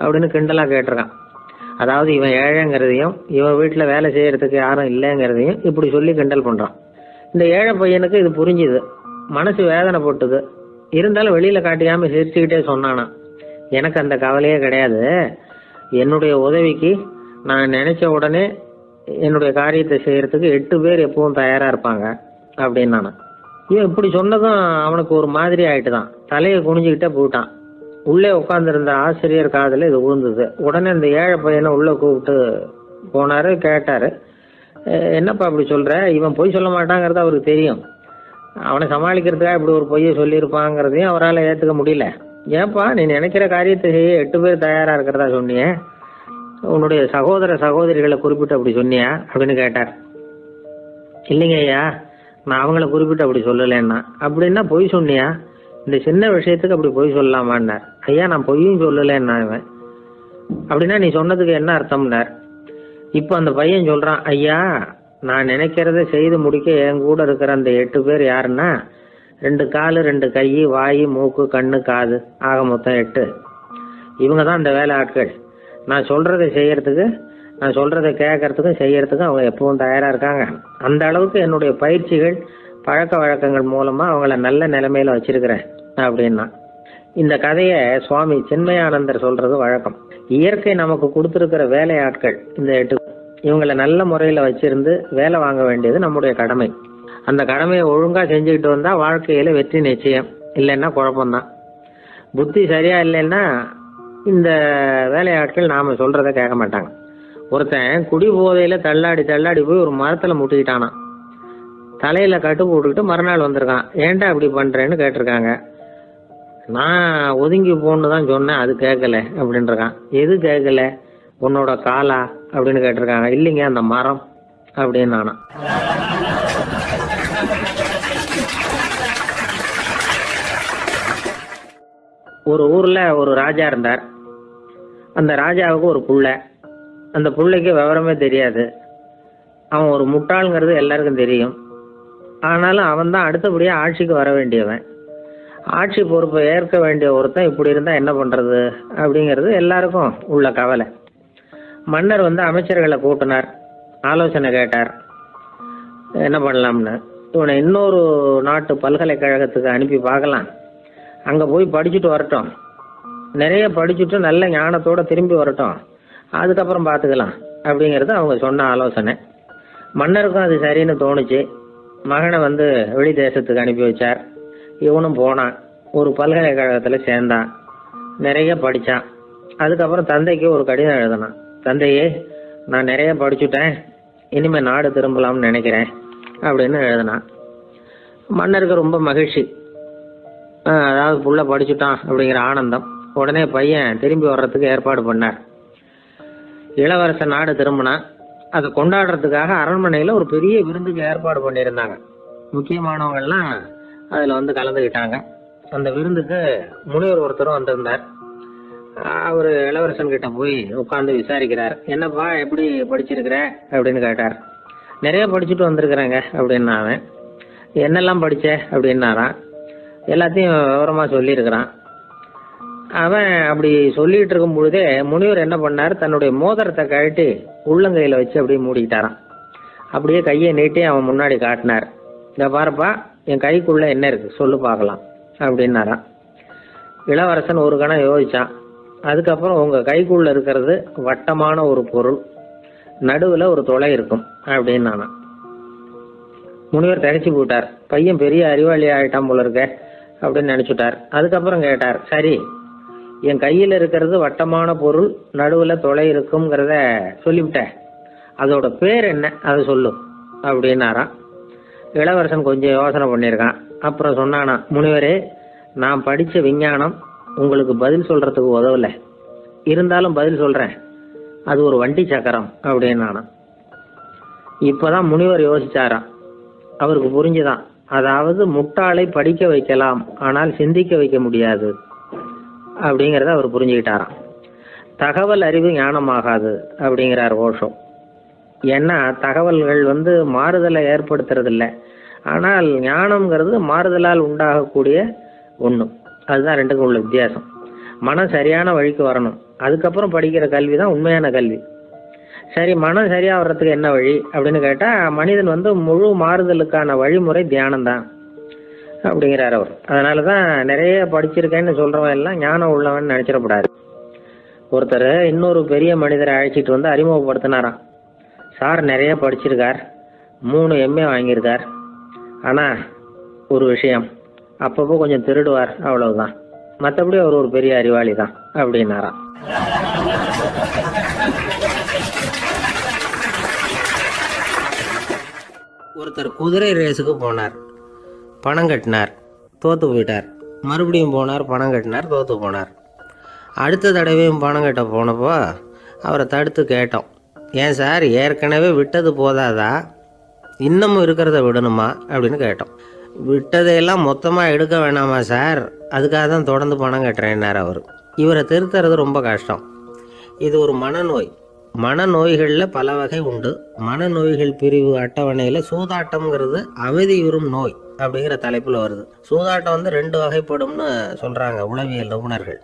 அப்படின்னு கிண்டலாக கேட்டிருக்கான். அதாவது இவன் ஏழைங்கிறதையும் இவன் வீட்டில் வேலை செய்யறதுக்கு யாரும் இல்லைங்கிறதையும் இப்படி சொல்லி கிண்டல் பண்ணுறான். இந்த ஏழை பையனுக்கு இது புரிஞ்சுது. மனசு வேதனைப்பட்டது. இருந்தாலும் வெளியில் காட்டியாமல் சிரிச்சுக்கிட்டே சொன்னானா, எனக்கு அந்த கவலையே கிடையாது. என்னுடைய உதவிக்கு நான் நினைச்ச உடனே என்னுடைய காரியத்தை செய்யறதுக்கு 8 பேர் எப்பவும் தயாராக இருப்பாங்க அப்படின்னு நானா. இவன் இப்படி சொன்னதும் அவனுக்கு ஒரு மாதிரி ஆயிட்டு தான். தலையை குனிஞ்சுக்கிட்டே போயிட்டான். உள்ளே உட்காந்துருந்த ஆசிரியர் காதில் இது விழுந்தது. உடனே இந்த ஏழை பையனை உள்ளே கூப்பிட்டு போனார். கேட்டார், என்னப்பா இப்படி சொல்கிற? இவன் பொய் சொல்ல மாட்டாங்கிறது அவருக்கு தெரியும். அவனை சமாளிக்கிறதுக்காக இப்படி ஒரு பொய்யை சொல்லியிருப்பாங்கிறதையும் அவரால் ஏற்றுக்க முடியல. ஏன்ப்பா, நீ நினைக்கிற காரியத்தை செய்ய 8 பேர் தயாராக இருக்கிறதா சொன்னியே, உன்னுடைய சகோதர சகோதரிகளை குறிப்பிட்டு அப்படி சொன்னியா அப்படின்னு கேட்டார். இல்லைங்க ஐயா, நான் அவங்கள குறிப்பிட்டு அப்படி சொல்லலைன்னா. அப்படின்னா பொய் சொன்னியா? இந்த சின்ன விஷயத்துக்கு அப்படி பொய் சொல்லலாமான்னார். ஐயா, நான் பொய்யும் சொல்லலைன்னா. இவன் அப்படின்னா நீ சொன்னதுக்கு என்ன அர்த்தம்னார். இப்போ அந்த பையன் சொல்கிறான், ஐயா, நான் நினைக்கிறத செய்து முடிக்க என் கூட இருக்கிற அந்த 8 பேர் யாருன்னா 2 கால், 2 கை, வாய், மூக்கு, கண்ணு, காது, ஆக மொத்தம் 8. இவங்க தான் அந்த வேலை ஆட்கள். நான் சொல்கிறத செய்யறதுக்கு, நான் சொல்கிறத கேட்கறதுக்கும் செய்யறதுக்கும் அவங்க எப்பவும் தயாராக இருக்காங்க. அந்த அளவுக்கு என்னுடைய பயிற்சிகள் பழக்க வழக்கங்கள் மூலமாக அவங்கள நல்ல நிலைமையில் வச்சிருக்கிறேன் அப்படின்னா. இந்த கதையை சுவாமி சின்மயானந்தர் சொல்கிறது வழக்கம். இயற்கை நமக்கு கொடுத்துருக்கிற வேலையாட்கள் இந்த 8, இவங்களை நல்ல முறையில் வச்சிருந்து வேலை வாங்க வேண்டியது நம்முடைய கடமை. அந்த கடமையை ஒழுங்காக செஞ்சுக்கிட்டு வந்தால் வாழ்க்கையில் வெற்றி நிச்சயம், இல்லைன்னா குழப்பம்தான். புத்தி சரியா இல்லைன்னா இந்த வேலையாட்கள் நாம் சொல்கிறத கேட்க மாட்டாங்க. ஒருத்தன் குடி போதையில் தள்ளாடி தள்ளாடி போய் ஒரு மரத்தில் முட்டிக்கிட்டானான். தலையில் கட்டு போட்டுக்கிட்டு மறுநாள் வந்திருக்கான். ஏன்டா அப்படி பண்ணுறேன்னு கேட்டிருக்காங்க. நான் ஒதுங்கி போன்னு தான் சொன்னேன், அது கேட்கல அப்படின்றான். எது கேட்கல? உன்னோட காலா அப்படின்னு கேட்டிருக்காங்க. இல்லைங்க, அந்த மரம் அப்படின்னு நானா. ஒரு ஊரில் ஒரு ராஜா இருந்தார். அந்த ராஜாவுக்கு ஒரு புள்ள. அந்த பிள்ளைக்கு விவரமே தெரியாது. அவன் ஒரு முட்டாளுங்கிறது எல்லாருக்கும் தெரியும். ஆனாலும் அவன் தான் அடுத்தபடியாக ஆட்சிக்கு வர வேண்டியவன். ஆட்சி பொறுப்பை ஏற்க வேண்டிய ஒருத்தன் இப்படி இருந்தால் என்ன பண்ணுறது அப்படிங்கிறது எல்லாருக்கும் உள்ள கவலை. மன்னர் அமைச்சர்களை கூட்டினார், ஆலோசனை கேட்டார் என்ன பண்ணலாம்னு. இவனை இன்னொரு நாட்டு பல்கலைக்கழகத்துக்கு அனுப்பி பார்க்கலாம், அங்கே போய் படிச்சுட்டு வரட்டும், நிறைய படிச்சுட்டு நல்ல ஞானத்தோடு திரும்பி வரட்டும், அதுக்கப்புறம் பார்த்துக்கலாம் அப்படிங்கிறது அவங்க சொன்ன ஆலோசனை. மன்னருக்கும் அது சரின்னு தோணுச்சு. மகனை வெளி தேசத்துக்கு அனுப்பி வச்சார். இவனும் போனான், ஒரு பல்கலைக்கழகத்தில் சேர்ந்தான், நிறைய படித்தான். அதுக்கப்புறம் தந்தைக்கு ஒரு கடிதம் எழுதினான். தந்தையே, நான் நிறைய படிச்சுட்டேன், இனிமேல் நாடு திரும்பலாம்னு நினைக்கிறேன் அப்படின்னு எழுதினான். மன்னருக்கு ரொம்ப மகிழ்ச்சி, அதாவது புள்ள படிச்சுட்டான் அப்படிங்கிற ஆனந்தம். உடனே பையன் திரும்பி வர்றதுக்கு ஏற்பாடு பண்ணார். இளவரசன் நாடு திரும்பினான். அதை கொண்டாடுறதுக்காக அரண்மனையில் ஒரு பெரிய விருந்துக்கு ஏற்பாடு பண்ணியிருந்தாங்க. முக்கியமானவங்கள்லாம் அதில் கலந்துக்கிட்டாங்க. அந்த விருந்துக்கு முனிவர் ஒருத்தரும் வந்திருந்தார். அவர் இளவரசன் கிட்ட போய் உட்காந்து விசாரிக்கிறார். என்னப்பா, எப்படி படிச்சிருக்கிற அப்படின்னு கேட்டார். நிறைய படிச்சுட்டு வந்திருக்கிறேங்க அப்படின்னா. அவன் என்னெல்லாம் படித்த அப்படின்னாரான். எல்லாத்தையும் விவரமாக சொல்லியிருக்கிறான். அவன் அப்படி சொல்லிட்டு இருக்கும் பொழுதே முனிவர் என்ன பண்ணார், தன்னுடைய மோதிரத்தை கழட்டி உள்ளங்கையில் வச்சு அப்படியே மூடிக்கிட்டாரான். அப்படியே கையை நீட்டி அவன் முன்னாடி காட்டினார். இதை பாருப்பா, என் கைக்குள்ளே என்ன இருக்குது சொல்லு பார்க்கலாம் அப்படின்னாரான். இளவரசன் ஒரு கணம் யோசிச்சான். அதுக்கப்புறம் உங்கள் கைக்குள்ளே இருக்கிறது வட்டமான ஒரு பொருள், நடுவில் ஒரு துளை இருக்கும் அப்படின்னு நானான். முனிவர் திகைச்சு போட்டார். பையன் பெரிய அறிவாளி ஆகிட்டான் போல இருக்க அப்படின்னு நினச்சிட்டார். அதுக்கப்புறம் கேட்டார், சரி, என் கையில் இருக்கிறது வட்டமான பொருள், நடுவில் துளை இருக்குங்கிறத சொல்லிவிட்டேன், அதோட பேர் என்ன, அதை சொல்லு அப்படின்னாரான். இளவரசன் கொஞ்சம் யோசனை பண்ணியிருக்கான். அப்புறம் சொன்னானா, முனிவரே, நான் படித்த விஞ்ஞானம் உங்களுக்கு பதில் சொல்கிறதுக்கு உதவலை, இருந்தாலும் பதில் சொல்கிறேன், அது ஒரு வண்டி சக்கரம் அப்படின்னானா. இப்போதான் முனிவர் யோசிச்சாராம். அவருக்கு புரிஞ்சுதான், அதாவது முட்டாளை படிக்க வைக்கலாம், ஆனால் சிந்திக்க வைக்க முடியாது அப்படிங்கிறத அவர் புரிஞ்சுக்கிட்டாராம். தகவல் அறிவு ஞானமாகாது அப்படிங்கிறார் ஓஷோ. ஏன்னா தகவல்கள் மாறுதலை ஏற்படுத்துறதில்லை, ஆனால் ஞானம்ங்கிறது மாறுதலால் உண்டாகக்கூடிய ஒன்று. அதுதான் ரெண்டுக்கும் உள்ள வித்தியாசம். மனம் சரியான வழிக்கு வரணும், அதுக்கப்புறம் படிக்கிற கல்வி தான் உண்மையான கல்வி. சரி, மனம் சரியாக வர்றதுக்கு என்ன வழி அப்படின்னு கேட்டால், மனிதன் முழு மாறுதலுக்கான வழிமுறை தியானம்தான் அப்படிங்கிறார் அவர். அதனால தான் நிறைய படிச்சிருக்கேன்னு சொல்கிறவன் எல்லாம் ஞானம் உள்ளவன் நினச்சிடக்கூடாது. ஒருத்தர் இன்னொரு பெரிய மனிதரை அழைச்சிட்டு அறிமுகப்படுத்தினாராம். சார் நிறைய படிச்சிருக்கார், 3 MA வாங்கியிருக்கார், ஆனால் ஒரு விஷயம், அப்பப்போ கொஞ்சம் திருடுவார், அவ்வளவுதான், மற்றபடி அவர் ஒரு பெரிய அறிவாளி தான் அப்படின்னாராம். ஒருத்தர் குதிரை ரேஸுக்கு போனார், பணம் கட்டினார், தோற்று போயிட்டார். மறுபடியும் போனார், பணம் கட்டினார், தோற்று போனார். அடுத்த தடவையும் பணம் கட்ட போனப்போ அவரை தடுத்து கேட்டோம், ஏன் சார், ஏற்கனவே விட்டது போதாதா, இன்னமும் இருக்கிறத விடணுமா அப்படின்னு கேட்டோம். விட்டதையெல்லாம் மொத்தமாக எடுக்க வேணாமா சார், அதுக்காக தான் தொடர்ந்து பணம் கட்டுறேன்னார் அவர். இவரை திருத்துறது ரொம்ப கஷ்டம். இது ஒரு மனநோய். மனநோய்களில் பல வகை உண்டு. மனநோய்கள் பிரிவு அட்டவணையில் சூதாட்டம்ங்கிறது அவதியுறும் நோய் அப்படிங்கிற தலைப்பில் வருது. சூதாட்டம் 2 வகைப்படும்னு சொல்கிறாங்க உளவியல் நிபுணர்கள்.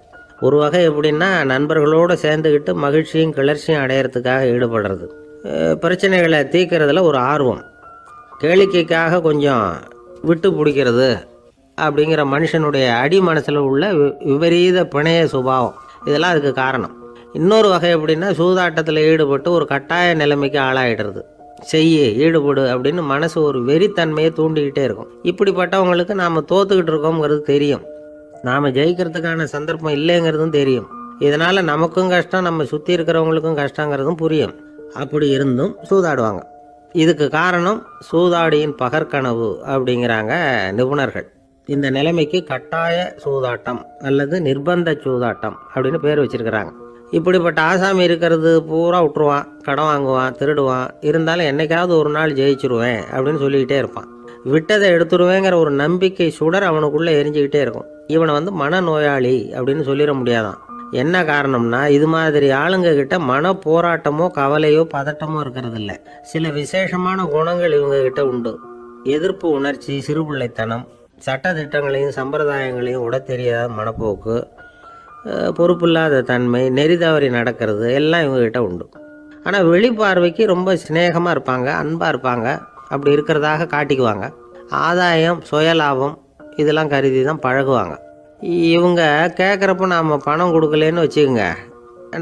ஒரு வகை எப்படின்னா, நண்பர்களோடு சேர்ந்துக்கிட்டு மகிழ்ச்சியும் கிளர்ச்சியும் அடையிறதுக்காக ஈடுபடுறது, பிரச்சனைகளை தீர்க்கறதுல ஒரு ஆர்வம், கேளிக்கைக்காக கொஞ்சம் விட்டு பிடிக்கிறது அப்படிங்கிற மனுஷனுடைய அடி மனசில் உள்ள விபரீத பிணைய சுபாவம், இதெல்லாம் அதுக்கு காரணம். இன்னொரு வகை எப்படின்னா, சூதாட்டத்தில் ஈடுபட்டு ஒரு கட்டாய நிலைமைக்கு ஆளாயிடுறது. ஈடுபடு அப்படின்னு மனசு ஒரு வெறித்தன்மையை தூண்டிக்கிட்டே இருக்கும். இப்படிப்பட்டவங்களுக்கு நாம் தோத்துக்கிட்டு இருக்கோங்கிறது தெரியும், நாம் ஜெயிக்கிறதுக்கான சந்தர்ப்பம் இல்லைங்கிறதும் தெரியும். இதனால் நமக்கும் கஷ்டம், நம்ம சுற்றி இருக்கிறவங்களுக்கும் கஷ்டங்கிறதும் புரியும். அப்படி இருந்தும் சூதாடுவாங்க. இதுக்கு காரணம் சூதாடியின் பகற்கனவு அப்படிங்கிறாங்க நிபுணர்கள். இந்த நிலைமைக்கு கட்டாய சூதாட்டம் அல்லது நிர்பந்த சூதாட்டம் அப்படின்னு பேர் வச்சிருக்கிறாங்க. இப்படிப்பட்ட ஆசாமி இருக்கிறது பூரா விட்டுருவான், கடன் வாங்குவான், திருடுவான். இருந்தாலும் என்னைக்காவது ஒரு நாள் ஜெயிச்சிருவேன் அப்படின்னு சொல்லிக்கிட்டே இருப்பான். விட்டதை எடுத்துருவேங்கிற ஒரு நம்பிக்கை சுடர் அவனுக்குள்ளே எரிஞ்சுக்கிட்டே இருக்கும். இவனை மனநோயாளி அப்படின்னு சொல்லிட முடியாதான். என்ன காரணம்னா, இது மாதிரி ஆளுங்க கிட்ட மன போராட்டமோ கவலையோ பதட்டமோ இருக்கிறது இல்லை. சில விசேஷமான குணங்கள் இவங்க கிட்ட உண்டு. எதிர்ப்பு உணர்ச்சி, சிறுபிள்ளைத்தனம், சட்ட திட்டங்களையும் சம்பிரதாயங்களையும் உட தெரியாத மனப்போக்கு, பொறுப்பில்லாத தன்மை, நெறி தவறி நடக்கிறது எல்லாம் இவங்ககிட்ட உண்டு. ஆனால் வெளிப்பார்வைக்கு ரொம்ப சிநேகமாக இருப்பாங்க, அன்பாக இருப்பாங்க. அப்படி இருக்கிறதாக காட்டிக்குவாங்க. ஆதாயம், சுயலாபம் இதெல்லாம் கருதி தான் பழகுவாங்க. இவங்க கேட்குறப்ப நாம் பணம் கொடுக்கலன்னு வச்சுக்கோங்க,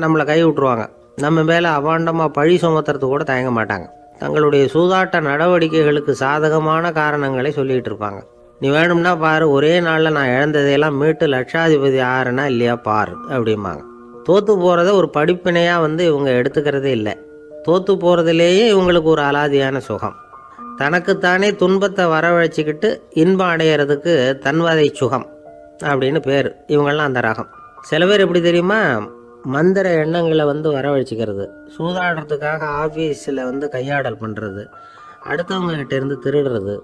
நம்மளை கை விட்டுருவாங்க. நம்ம மேலே அபாண்டமாக பழி சுமத்துறது கூட தயங்க மாட்டாங்க. தங்களுடைய சூதாட்ட நடவடிக்கைகளுக்கு சாதகமான காரணங்களை சொல்லிகிட்டு இருப்பாங்க. நீ வேணும்னா பாரு, ஒரே நாளில் நான் இழந்ததையெல்லாம் மீட்டு லட்சாதிபதி ஆறுனா இல்லையா பாரு அப்படிம்பாங்க. தோற்று போகிறத ஒரு படிப்பினையாக இவங்க எடுத்துக்கிறதே இல்லை. தோற்று போகிறதுலேயே இவங்களுக்கு ஒரு அலாதியான சுகம். தனக்குத்தானே துன்பத்தை வரவழைச்சிக்கிட்டு இன்பம் அடையிறதுக்கு தன்வதை சுகம் அப்படின்னு பேர். இவங்கெல்லாம் அந்த ரகம். சில பேர் எப்படி தெரியுமா, மந்திர எண்ணங்களை வரவழைச்சிக்கிறது, சூதாடுறதுக்காக ஆஃபீஸில் கையாடல் பண்ணுறது, அடுத்தவங்க கிட்ட இருந்து திருடுறது.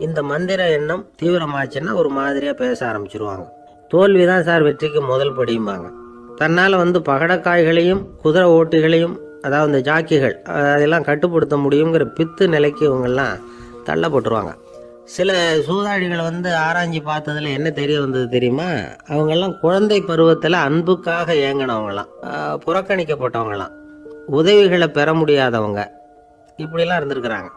இந்த மந்திர எண்ணம் தீவிரமாச்சுன்னா ஒரு மாதிரியாக பேச ஆரம்பிச்சிருவாங்க. தோல்வி தான் சார் வெற்றிக்கு முதல் படியும்பாங்க. தன்னால் பகடக்காய்களையும் குதிரை ஓட்டிகளையும், அதாவது இந்த ஜாக்கிகள், அதெல்லாம் கட்டுப்படுத்த முடியுங்கிற பித்து நிலைக்கு இவங்கெல்லாம் தள்ளப்பட்டுருவாங்க. சில சூதாடிகளை ஆராய்ச்சி பார்த்ததில் என்ன தெரிய வந்தது தெரியுமா, அவங்கெல்லாம் குழந்தை பருவத்தில் அன்புக்காக ஏங்கினவங்களாம், புறக்கணிக்கப்பட்டவங்களாம், உதவிகளை பெற முடியாதவங்க, இப்படிலாம் இருந்திருக்கிறாங்க.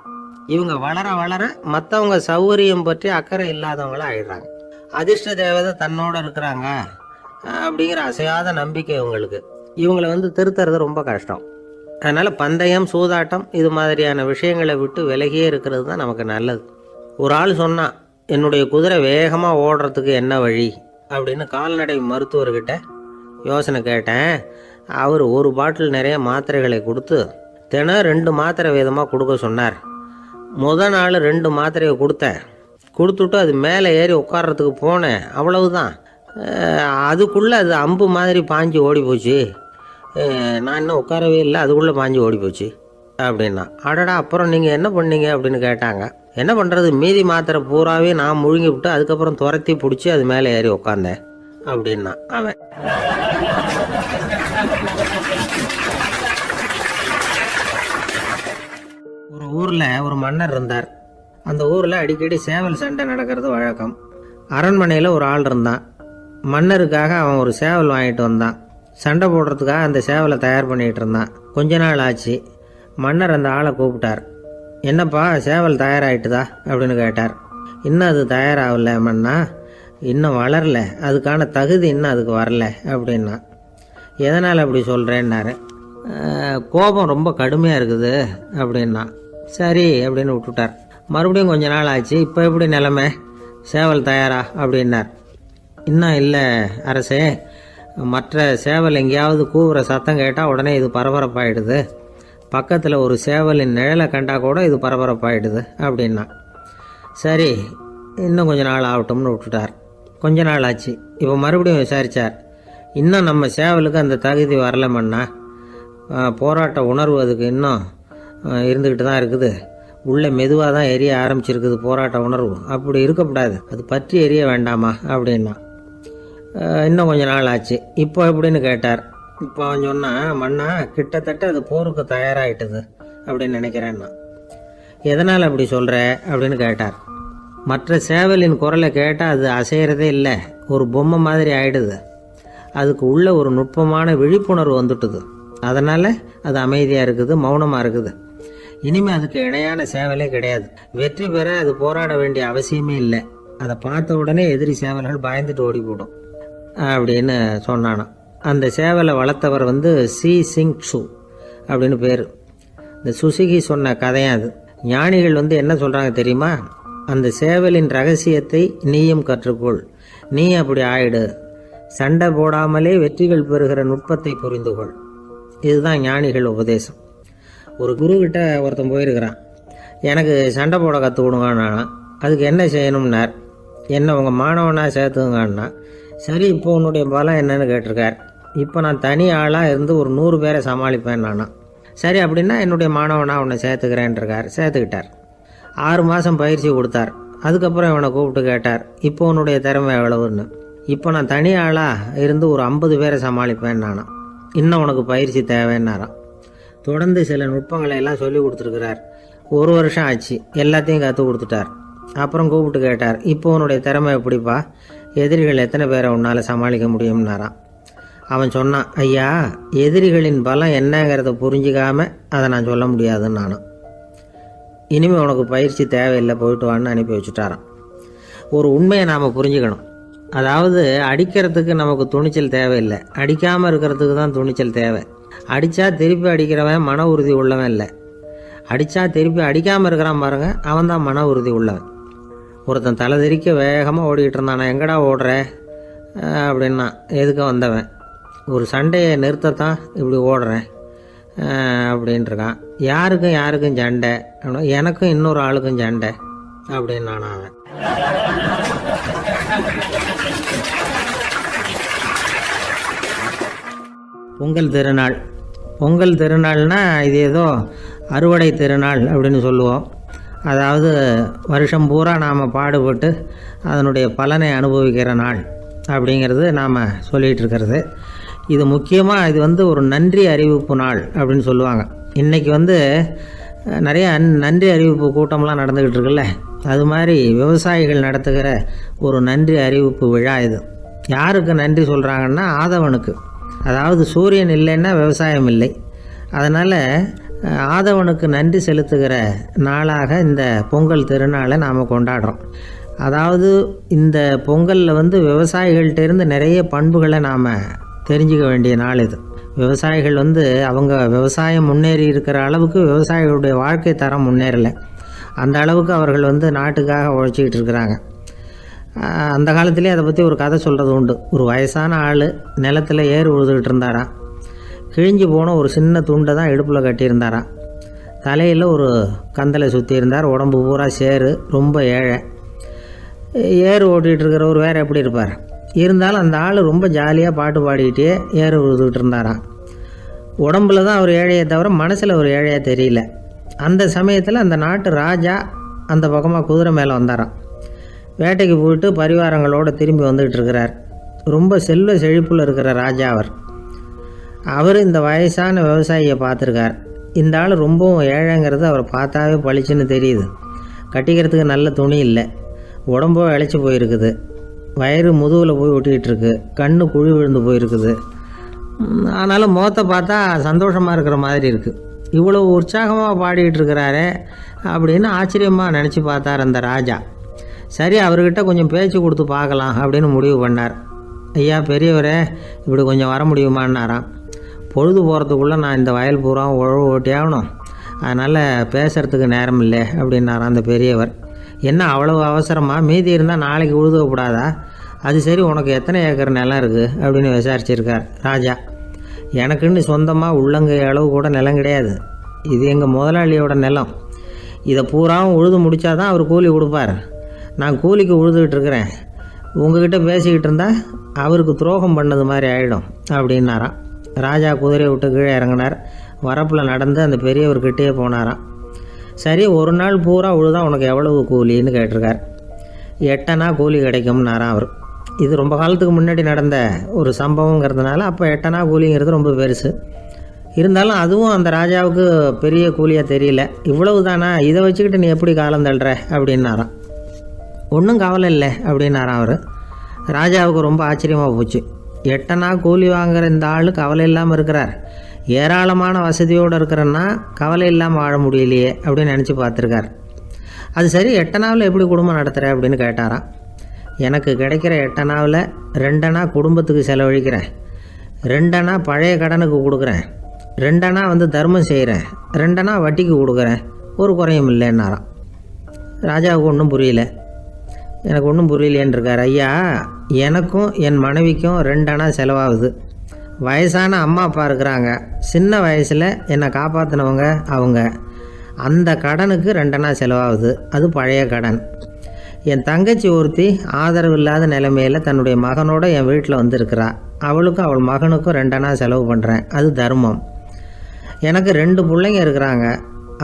இவங்க வளர வளர மற்றவங்க சௌகரியம் பற்றி அக்கறை இல்லாதவங்களாம் ஆயிடுறாங்க. அதிர்ஷ்ட தேவதை தன்னோடு இருக்கிறாங்க அப்படிங்கிற அசையாத நம்பிக்கை இவங்களுக்கு. இவங்களை திருத்துறது ரொம்ப கஷ்டம். அதனால் பந்தயம், சூதாட்டம் இது மாதிரியான விஷயங்களை விட்டு விலகியே இருக்கிறது தான் நமக்கு நல்லது. ஒரு ஆள் சொன்னான், என்னுடைய குதிரை வேகமாக ஓடுறதுக்கு என்ன வழி அப்படின்னு கால்நடை மருத்துவர்கிட்ட யோசனை கேட்டேன். அவர் ஒரு பாட்டில் நிறைய மாத்திரைகளை கொடுத்து தினம் 2 மாத்திரை விதமாக கொடுக்க சொன்னார். நாள் 2 மாத்திரையை கொடுத்துட்டு அது மேலே ஏறி உட்கார்றதுக்கு போனேன். அவ்வளவுதான். அதுக்குள்ளே அது அம்பு மாதிரி பாஞ்சு ஓடி போச்சு. நான் இன்னும் உட்காரவே இல்லை, அதுக்குள்ளே பாஞ்சு ஓடி போச்சு அப்படின்னா. அடடா, அப்புறம் நீங்கள் என்ன பண்ணீங்க அப்படின்னு கேட்டாங்க. என்ன பண்ணுறது, மீதி மாத்திரை பூராவே நான் முழுங்கி விட்டு அதுக்கப்புறம் துரத்தி பிடிச்சி அது மேலே ஏறி உட்காந்தேன் அப்படின்னா அவன். ஒரு ஊரில் ஒரு மன்னர் இருந்தார். அந்த ஊரில் அடிக்கடி சேவல் சண்டை நடக்கிறது வழக்கம். அரண்மனையில் ஒரு ஆள் இருந்தான். மன்னருக்காக அவன் ஒரு சேவல் வாங்கிட்டு வந்தான். சண்டை போடுறதுக்காக அந்த சேவலை தயார் பண்ணிகிட்டு இருந்தான். கொஞ்ச நாள் ஆச்சு. மன்னர் அந்த ஆளை கூப்பிட்டார். என்னப்பா, சேவல் தயாராகிட்டுதா அப்படின்னு கேட்டார். இன்னும் அது தயாராகல மன்னா, இன்னும் வளரல, அதுக்கான தகுதி இன்னும் அதுக்கு வரல அப்படின்னா. எதனால் அப்படி சொல்கிறேன்னாரு. கோபம் ரொம்ப கடுமையாக இருக்குது அப்படின்னா. சரி அப்படின்னு விட்டுட்டார். மறுபடியும் கொஞ்ச நாள் ஆச்சு. இப்போ எப்படி நிலைமை, சேவல் தயாரா அப்படின்னார். இன்னும் இல்லை அரசே, மற்ற சேவல் எங்கேயாவது கூவுற சத்தம் கேட்டால் உடனே இது பரபரப்பாயிடுது. பக்கத்தில் ஒரு சேவலின் நிழலை கண்டா கூட இது பரபரப்பாயிடுது அப்படின்னா. சரி, இன்னும் கொஞ்ச நாள் ஆகட்டும்னு விட்டுட்டார். கொஞ்ச நாள் ஆச்சு. இப்போ மறுபடியும் விசாரித்தார். இன்னும் நம்ம சேவலுக்கு அந்த தகுதி வரலமன்னா, போராட்ட உணர்வு அதுக்கு இன்னும் இருந்துக்கிட்டு தான் இருக்குது. உள்ளே மெதுவாக தான் எரிய ஆரம்பிச்சிருக்குது போராட்ட உணர்வு. அப்படி இருக்கக்கூடாது, அது பற்றி எரிய வேண்டாமா அப்படின்னா. இன்னும் கொஞ்ச நாள் ஆச்சு. இப்போ எப்படின்னு கேட்டார். இப்போ அவன் சொன்னான், மன்னா கிட்டத்தட்ட அது போருக்கு தயாராகிட்டுது அப்படின்னு நினைக்கிறேன்னா. எதனால் அப்படி சொல்கிற அப்படின்னு கேட்டார். மற்ற சேவலின் குரலை கேட்டால் அது அசைகிறதே இல்லை, ஒரு பொம்மை மாதிரி ஆயிடுது. அதுக்கு உள்ள ஒரு நுட்பமான விழிப்புணர்வு வந்துட்டுது. அதனால் அது அமைதியாக இருக்குது, மௌனமாக இருக்குது. இனிமேல் அதுக்கு இணையான சேவலே கிடையாது. வெற்றி பெற அது போராட வேண்டிய அவசியமே இல்லை. அதை பார்த்த உடனே எதிரி சேவல்கள் பயந்துட்டு ஓடி போடும் அப்படின்னு சொன்னானாம். அந்த சேவலை வளர்த்தவர் சி சிங் சு அப்படின்னு பேர். இந்த சுசுகி சொன்ன கதையும் அது. ஞானிகள் என்ன சொல்கிறாங்க தெரியுமா? அந்த சேவலின் ரகசியத்தை நீயும் கற்றுக்கொள், நீ அப்படி ஆயிடு, சண்டை போடாமலே வெற்றிகள் பெறுகிற நுட்பத்தை புரிந்துகொள். இதுதான் ஞானிகள் உபதேசம். ஒரு குருக்கிட்ட ஒருத்தன் போயிருக்கிறான். எனக்கு சண்டை போட கற்றுக் கொடுங்கண்ணா. அதுக்கு என்ன செய்யணும்னார். என்ன உங்கள் மாணவனாக சேர்த்துங்கண்ணா. சரி, இப்போ உன்னுடைய பலம் என்னன்னு கேட்டிருக்கார். இப்போ நான் தனி ஆளாக இருந்து ஒரு 100 பேரை சமாளிப்பேன் நானா. சரி, அப்படின்னா என்னுடைய மாணவனாக உன்னை சேர்த்துக்கிறேன்ருக்கார். சேர்த்துக்கிட்டார். 6 மாதம் பயிற்சி கொடுத்தார். அதுக்கப்புறம் இவனை கூப்பிட்டு கேட்டார், இப்போ உன்னுடைய திறமை எவ்வளவுன்னு. இப்போ நான் தனி ஆளாக இருந்து ஒரு 50 பேரை சமாளிப்பேன் நானா. இன்னும் உனக்கு பயிற்சி தேவைன்னாராம். தொடர்ந்து சில நுட்பங்களை எல்லாம் சொல்லி கொடுத்துருக்கிறார். 1 வருஷம் ஆச்சு. எல்லாத்தையும் கற்றுக் கொடுத்துட்டார். அப்புறம் கூப்பிட்டு கேட்டார், இப்போ உன்னுடைய திறமை எப்படிப்பா, எதிரிகள் எத்தனை பேரை உன்னால் சமாளிக்க முடியும்னாராம். அவன் சொன்னான், ஐயா, எதிரிகளின் பலம் என்னங்கிறத புரிஞ்சிக்காம அதை நான் சொல்ல முடியாதுன்னு நானும். இனிமேல் உனக்கு பயிற்சி தேவையில்லை, போயிட்டு வான்னு அனுப்பி வச்சுட்டாரான். ஒரு உண்மையை நாம் புரிஞ்சுக்கணும். அதாவது அடிக்கிறதுக்கு நமக்கு துணிச்சல் தேவையில்லை, அடிக்காமல் இருக்கிறதுக்கு தான் துணிச்சல் தேவை. அடித்தா திருப்பி அடிக்கிறவன் மன உறுதி உள்ளவன் இல்லை. அடித்தா திருப்பி அடிக்காமல் இருக்கிறான் பாருங்க, அவன் தான் மன உறுதி உள்ளவன். ஒருத்தன் தலை தெறிக்க வேகமாக ஓடிக்கிட்டு இருந்தான். நான் எங்கடா ஓடுற அப்படின்னா, எதுக்க வந்தவன். ஒரு சண்டையை நிறுத்தத்தான் இப்படி ஓடுறேன் அப்படின்ட்டுருக்கான். யாருக்கும் சண்டை, எனக்கும் இன்னொரு ஆளுக்கும் சண்டை அப்படின்னு நான் அவன். பொங்கல் திருநாள்னா இது ஏதோ அறுவடை திருநாள் அப்படின்னு சொல்லுவோம். அதாவது வருஷம் பூரா நாம் பாடுபட்டு அதனுடைய பலனை அனுபவிக்கிற நாள் அப்படிங்கிறது நாம் சொல்லிகிட்டு இருக்கிறது. இது முக்கியமாக இது ஒரு நன்றி அறிவிப்பு நாள் அப்படின்னு சொல்லுவாங்க. இன்றைக்கி நிறைய நன்றி அறிவிப்பு கூட்டம்லாம் நடந்துக்கிட்டு இருக்குல்ல, அது மாதிரி விவசாயிகள் நடத்துகிற ஒரு நன்றி அறிவிப்பு விழா இது. யாருக்கு நன்றி சொல்கிறாங்கன்னா ஆதவனுக்கு. அதாவது சூரியன் இல்லைன்னா விவசாயம் இல்லை. அதனால் ஆதவனுக்கு நன்றி செலுத்துகிற நாளாக இந்த பொங்கல் திருநாளை நாம் கொண்டாடுறோம். அதாவது இந்த பொங்கலில் விவசாயிகள்கிட்டேருந்து நிறைய பண்புகளை நாம் தெரிஞ்சுக்க வேண்டிய நாள் இது. விவசாயிகள் அவங்க விவசாயம் முன்னேறி இருக்கிற அளவுக்கு விவசாயிகளுடைய வாழ்க்கை தரம் முன்னேறலை. அந்த அளவுக்கு அவர்கள் நாட்டுக்காக உழைச்சிக்கிட்டு இருக்கிறாங்க. அந்த காலத்திலே அதை பற்றி ஒரு கதை சொல்கிறது உண்டு. ஒரு வயசான ஆள் நிலத்தில் ஏறு உழுதுகிட்டு இருந்தாராம். கிழிஞ்சு போன ஒரு சின்ன துண்டை தான் இடுப்பில் கட்டியிருந்தாராம். தலையில் ஒரு கந்தலை சுற்றி இருந்தார். உடம்பு பூரா சேரு, ரொம்ப ஏழை. ஏறு ஓட்டிகிட்டு இருக்கிறவர் வேறு எப்படி இருப்பார்? இருந்தாலும் அந்த ஆள் ரொம்ப ஜாலியாக பாட்டு பாடிக்கிட்டே ஏறு உழுதுகிட்டு இருந்தாராம். உடம்புல தான் அவர் ஏழையை தவிர மனசில் ஒரு ஏழையாக தெரியல. அந்த சமயத்தில் அந்த நாட்டு ராஜா அந்த பக்கமாக குதிரை மேலே வந்தாராம். வேட்டைக்கு போயிட்டு பரிவாரங்களோடு திரும்பி வந்துக்கிட்டு இருக்கிறார். ரொம்ப செல்வ செழிப்பில் இருக்கிற ராஜா அவர் இந்த வயசான விவசாயியை பார்த்துருக்கார். இந்த ஆள் ரொம்பவும் ஏழைங்கிறது அவரை பார்த்தாவே பளிச்சுன்னு தெரியுது. கட்டிக்கிறதுக்கு நல்ல துணி இல்லை, உடம்போ இழைச்சி போயிருக்குது, வயிறு முதுகில் போய் ஒட்டிக்கிட்டு இருக்கு, கண்ணு குழி விழுந்து போயிருக்குது. ஆனாலும் முகத்தை பார்த்தா சந்தோஷமாக இருக்கிற மாதிரி இருக்குது. இவ்வளோ உற்சாகமாக பாடிக்கிட்டு இருக்கிறாரே அப்படின்னு ஆச்சரியமாக நினச்சி பார்த்தார் அந்த ராஜா. சரி, அவர்கிட்ட கொஞ்சம் பேச்சு கொடுத்து பார்க்கலாம் அப்படின்னு முடிவு பண்ணார். ஐயா பெரியவரே, இப்படி கொஞ்சம் வர முடியுமான்னாராம். பொழுது போகிறதுக்குள்ளே நான் இந்த வயல் பூரா உழவு ஓட்டி ஆகணும், அதனால் பேசுகிறதுக்கு நேரம் இல்லை அப்படின்னாராம் அந்த பெரியவர். என்ன அவ்வளவு அவசரமாக? மீதி இருந்தால் நாளைக்கு உழுதக்கூடாதா? அது சரி, உனக்கு எத்தனை ஏக்கர் நிலம் இருக்குது அப்படின்னு விசாரிச்சிருக்கார் ராஜா. எனக்குன்னு சொந்தமாக உள்ளங்கை அளவு கூட நிலம் கிடையாது. இது எங்கள் முதலாளியோட நிலம். இதை பூராவும் உழுது முடித்தாதான் அவர் கூலி கொடுப்பார். நான் கூலிக்கு உழுதுகிட்டு இருக்கிறேன். உங்ககிட்ட பேசிக்கிட்டு இருந்தால் அவருக்கு துரோகம் பண்ணது மாதிரி ஆகிடும் அப்படின்னாராம். ராஜா குதிரையை விட்டு கீழே இறங்கினார். வரப்பில் நடந்து அந்த பெரியவர்கிட்டே போனாராம். சரி, ஒரு நாள் பூரா உழுதா உனக்கு எவ்வளவு கூலின்னு கேட்டிருக்கார். 8 அணா கூலி கிடைக்கும்னாராம் அவர். இது ரொம்ப காலத்துக்கு முன்னாடி நடந்த ஒரு சம்பவங்கிறதுனால அப்போ 8 அணா கூலிங்கிறது ரொம்ப பெருசு. இருந்தாலும் அதுவும் அந்த ராஜாவுக்கு பெரிய கூலியாக தெரியல. இவ்வளவு தானா, இதை வச்சுக்கிட்டு நீ எப்படி காலம் தள்ளுற அப்படின்னாராம். ஒன்றும் கவலை இல்லை அப்படின்னாராம் அவர். ராஜாவுக்கு ரொம்ப ஆச்சரியமாக போச்சு. 8 அணா கூலி வாங்குகிற இந்த ஆள் கவலை இல்லாமல் இருக்கிறார். ஏராளமான வசதியோடு இருக்கிறன்னா கவலை இல்லாமல் வாழ முடியலையே அப்படின்னு நினச்சி பார்த்துருக்கார். அது சரி, எட்டனாவில் எப்படி குடும்பம் நடத்துகிற அப்படின்னு கேட்டாராம். எனக்கு கிடைக்கிற 8 அணாவில் 2 அணா குடும்பத்துக்கு செலவழிக்கிறேன், 2 அணா பழைய கடனுக்கு கொடுக்குறேன், 2 அணா தர்மம் செய்கிறேன், 2 அணா வட்டிக்கு கொடுக்குறேன், ஒரு குறையும் இல்லைன்னாராம். ராஜாவுக்கு ஒன்றும் புரியல. எனக்கு ஒன்றும் புரியலேன்னு இருக்கார். ஐயா, எனக்கும் என் மனைவிக்கும் 2 அணா செலவாகுது. வயசான அம்மா அப்பா இருக்கிறாங்க, சின்ன வயசில் என்னை காப்பாற்றினவங்க அவங்க. அந்த கடனுக்கு 2 அணா செலவாகுது, அது பழைய கடன். என் தங்கச்சி ஒருத்தி ஆதரவு இல்லாத நிலைமையில் தன்னுடைய மகனோட என் வீட்டில் வந்திருக்கிறா. அவளுக்கும் அவள் மகனுக்கும் 2 அணா செலவு பண்ணுறேன், அது தர்மம். எனக்கு 2 பிள்ளைங்க இருக்கிறாங்க,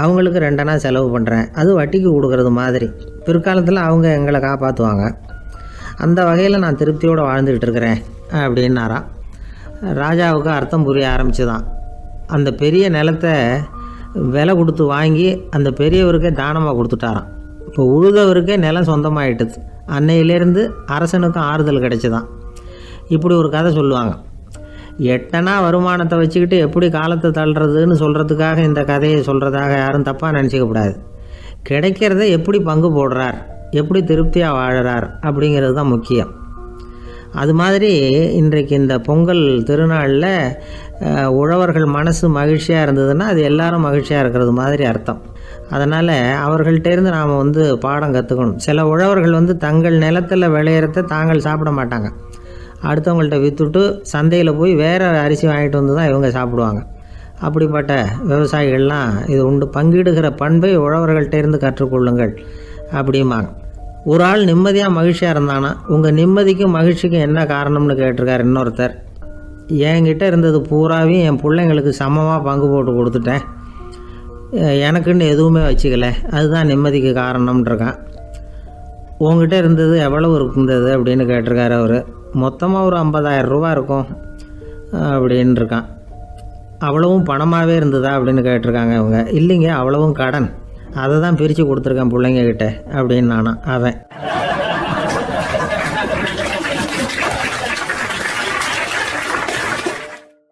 அவங்களுக்கு 2 அணா செலவு பண்ணுறேன், அது வட்டிக்கு கொடுக்கறது மாதிரி. பிற்காலத்தில் அவங்க எங்களை காப்பாற்றுவாங்க. அந்த வகையில் நான் திருப்தியோடு வாழ்ந்துக்கிட்டு இருக்கிறேன் அப்படின்னாராம். ராஜாவுக்கு அர்த்தம் புரிய ஆரம்பிச்சுதான். அந்த பெரிய நிலத்தை விலை கொடுத்து வாங்கி அந்த பெரியவருக்கே தானமாக கொடுத்துட்டாராம். இப்போ உழுதவருக்கே நிலம் சொந்தமாகிட்டுது. அன்னையிலேருந்து அரசனுக்கும் ஆறுதல் கிடைச்சிதான். இப்படி ஒரு கதை சொல்லுவாங்க. 8 அணா வருமானத்தை வச்சுக்கிட்டு எப்படி காலத்தை தள்ளுறதுன்னு சொல்கிறதுக்காக இந்த கதையை சொல்கிறதாக யாரும் தப்பாக நினச்சிக்கக்கூடாது. கிடைக்கிறத எப்படி பங்கு போடுறார், எப்படி திருப்தியாக வாழறார் அப்படிங்கிறது தான் முக்கியம். அது மாதிரி இன்றைக்கு இந்த பொங்கல் திருநாளில் உழவர்கள் மனசு மகிழ்ச்சியாக இருந்ததுன்னா அது எல்லாரும் மகிழ்ச்சியாக இருக்கிறது மாதிரி அர்த்தம். அதனால் அவர்கள்ட்டேருந்து நாம் பாடம் கற்றுக்கணும். சில உழவர்கள் தங்கள் நிலத்தில் விளையிறத தாங்கள் சாப்பிட மாட்டாங்க, அடுத்தவங்கள்ட்ட விற்றுட்டு சந்தையில் போய் வேறு அரிசி வாங்கிட்டு வந்து தான் இவங்க சாப்பிடுவாங்க. அப்படிப்பட்ட விவசாயிகள்லாம் இது உண்டு. பங்கிடுகிற பண்பை உழவர்கள்ட்டேருந்து கற்றுக்கொள்ளுங்கள் அப்படிம்பாங்க. ஒரு ஆள் நிம்மதியாக மகிழ்ச்சியாக இருந்தானா, உங்கள் நிம்மதிக்கும் மகிழ்ச்சிக்கும் என்ன காரணம்னு கேட்டிருக்கார் இன்னொருத்தர். என்கிட்ட இருந்தது பூராவையும் என் பிள்ளைங்களுக்கு சமமாக பங்கு போட்டு கொடுத்துட்டேன், எனக்குன்னு எதுவுமே வச்சுக்கல, அதுதான் நிம்மதிக்கு காரணம்ன்றிருக்கான். உங்ககிட்ட இருந்தது எவ்வளவு இருந்தது அப்படின்னு கேட்டிருக்காரு அவர். மொத்தமாக ஒரு 50,000 ரூபா இருக்கும் அப்படின்னு இருக்கான். அவ்வளவும் பணமாகவே இருந்ததா அப்படின்னு கேட்டிருக்காங்க அவங்க. இல்லைங்க, அவ்வளவும் கடன், அதை தான் பிரித்து கொடுத்துருக்கேன் பிள்ளைங்கக்கிட்ட அப்படின்னு நானா அவன்.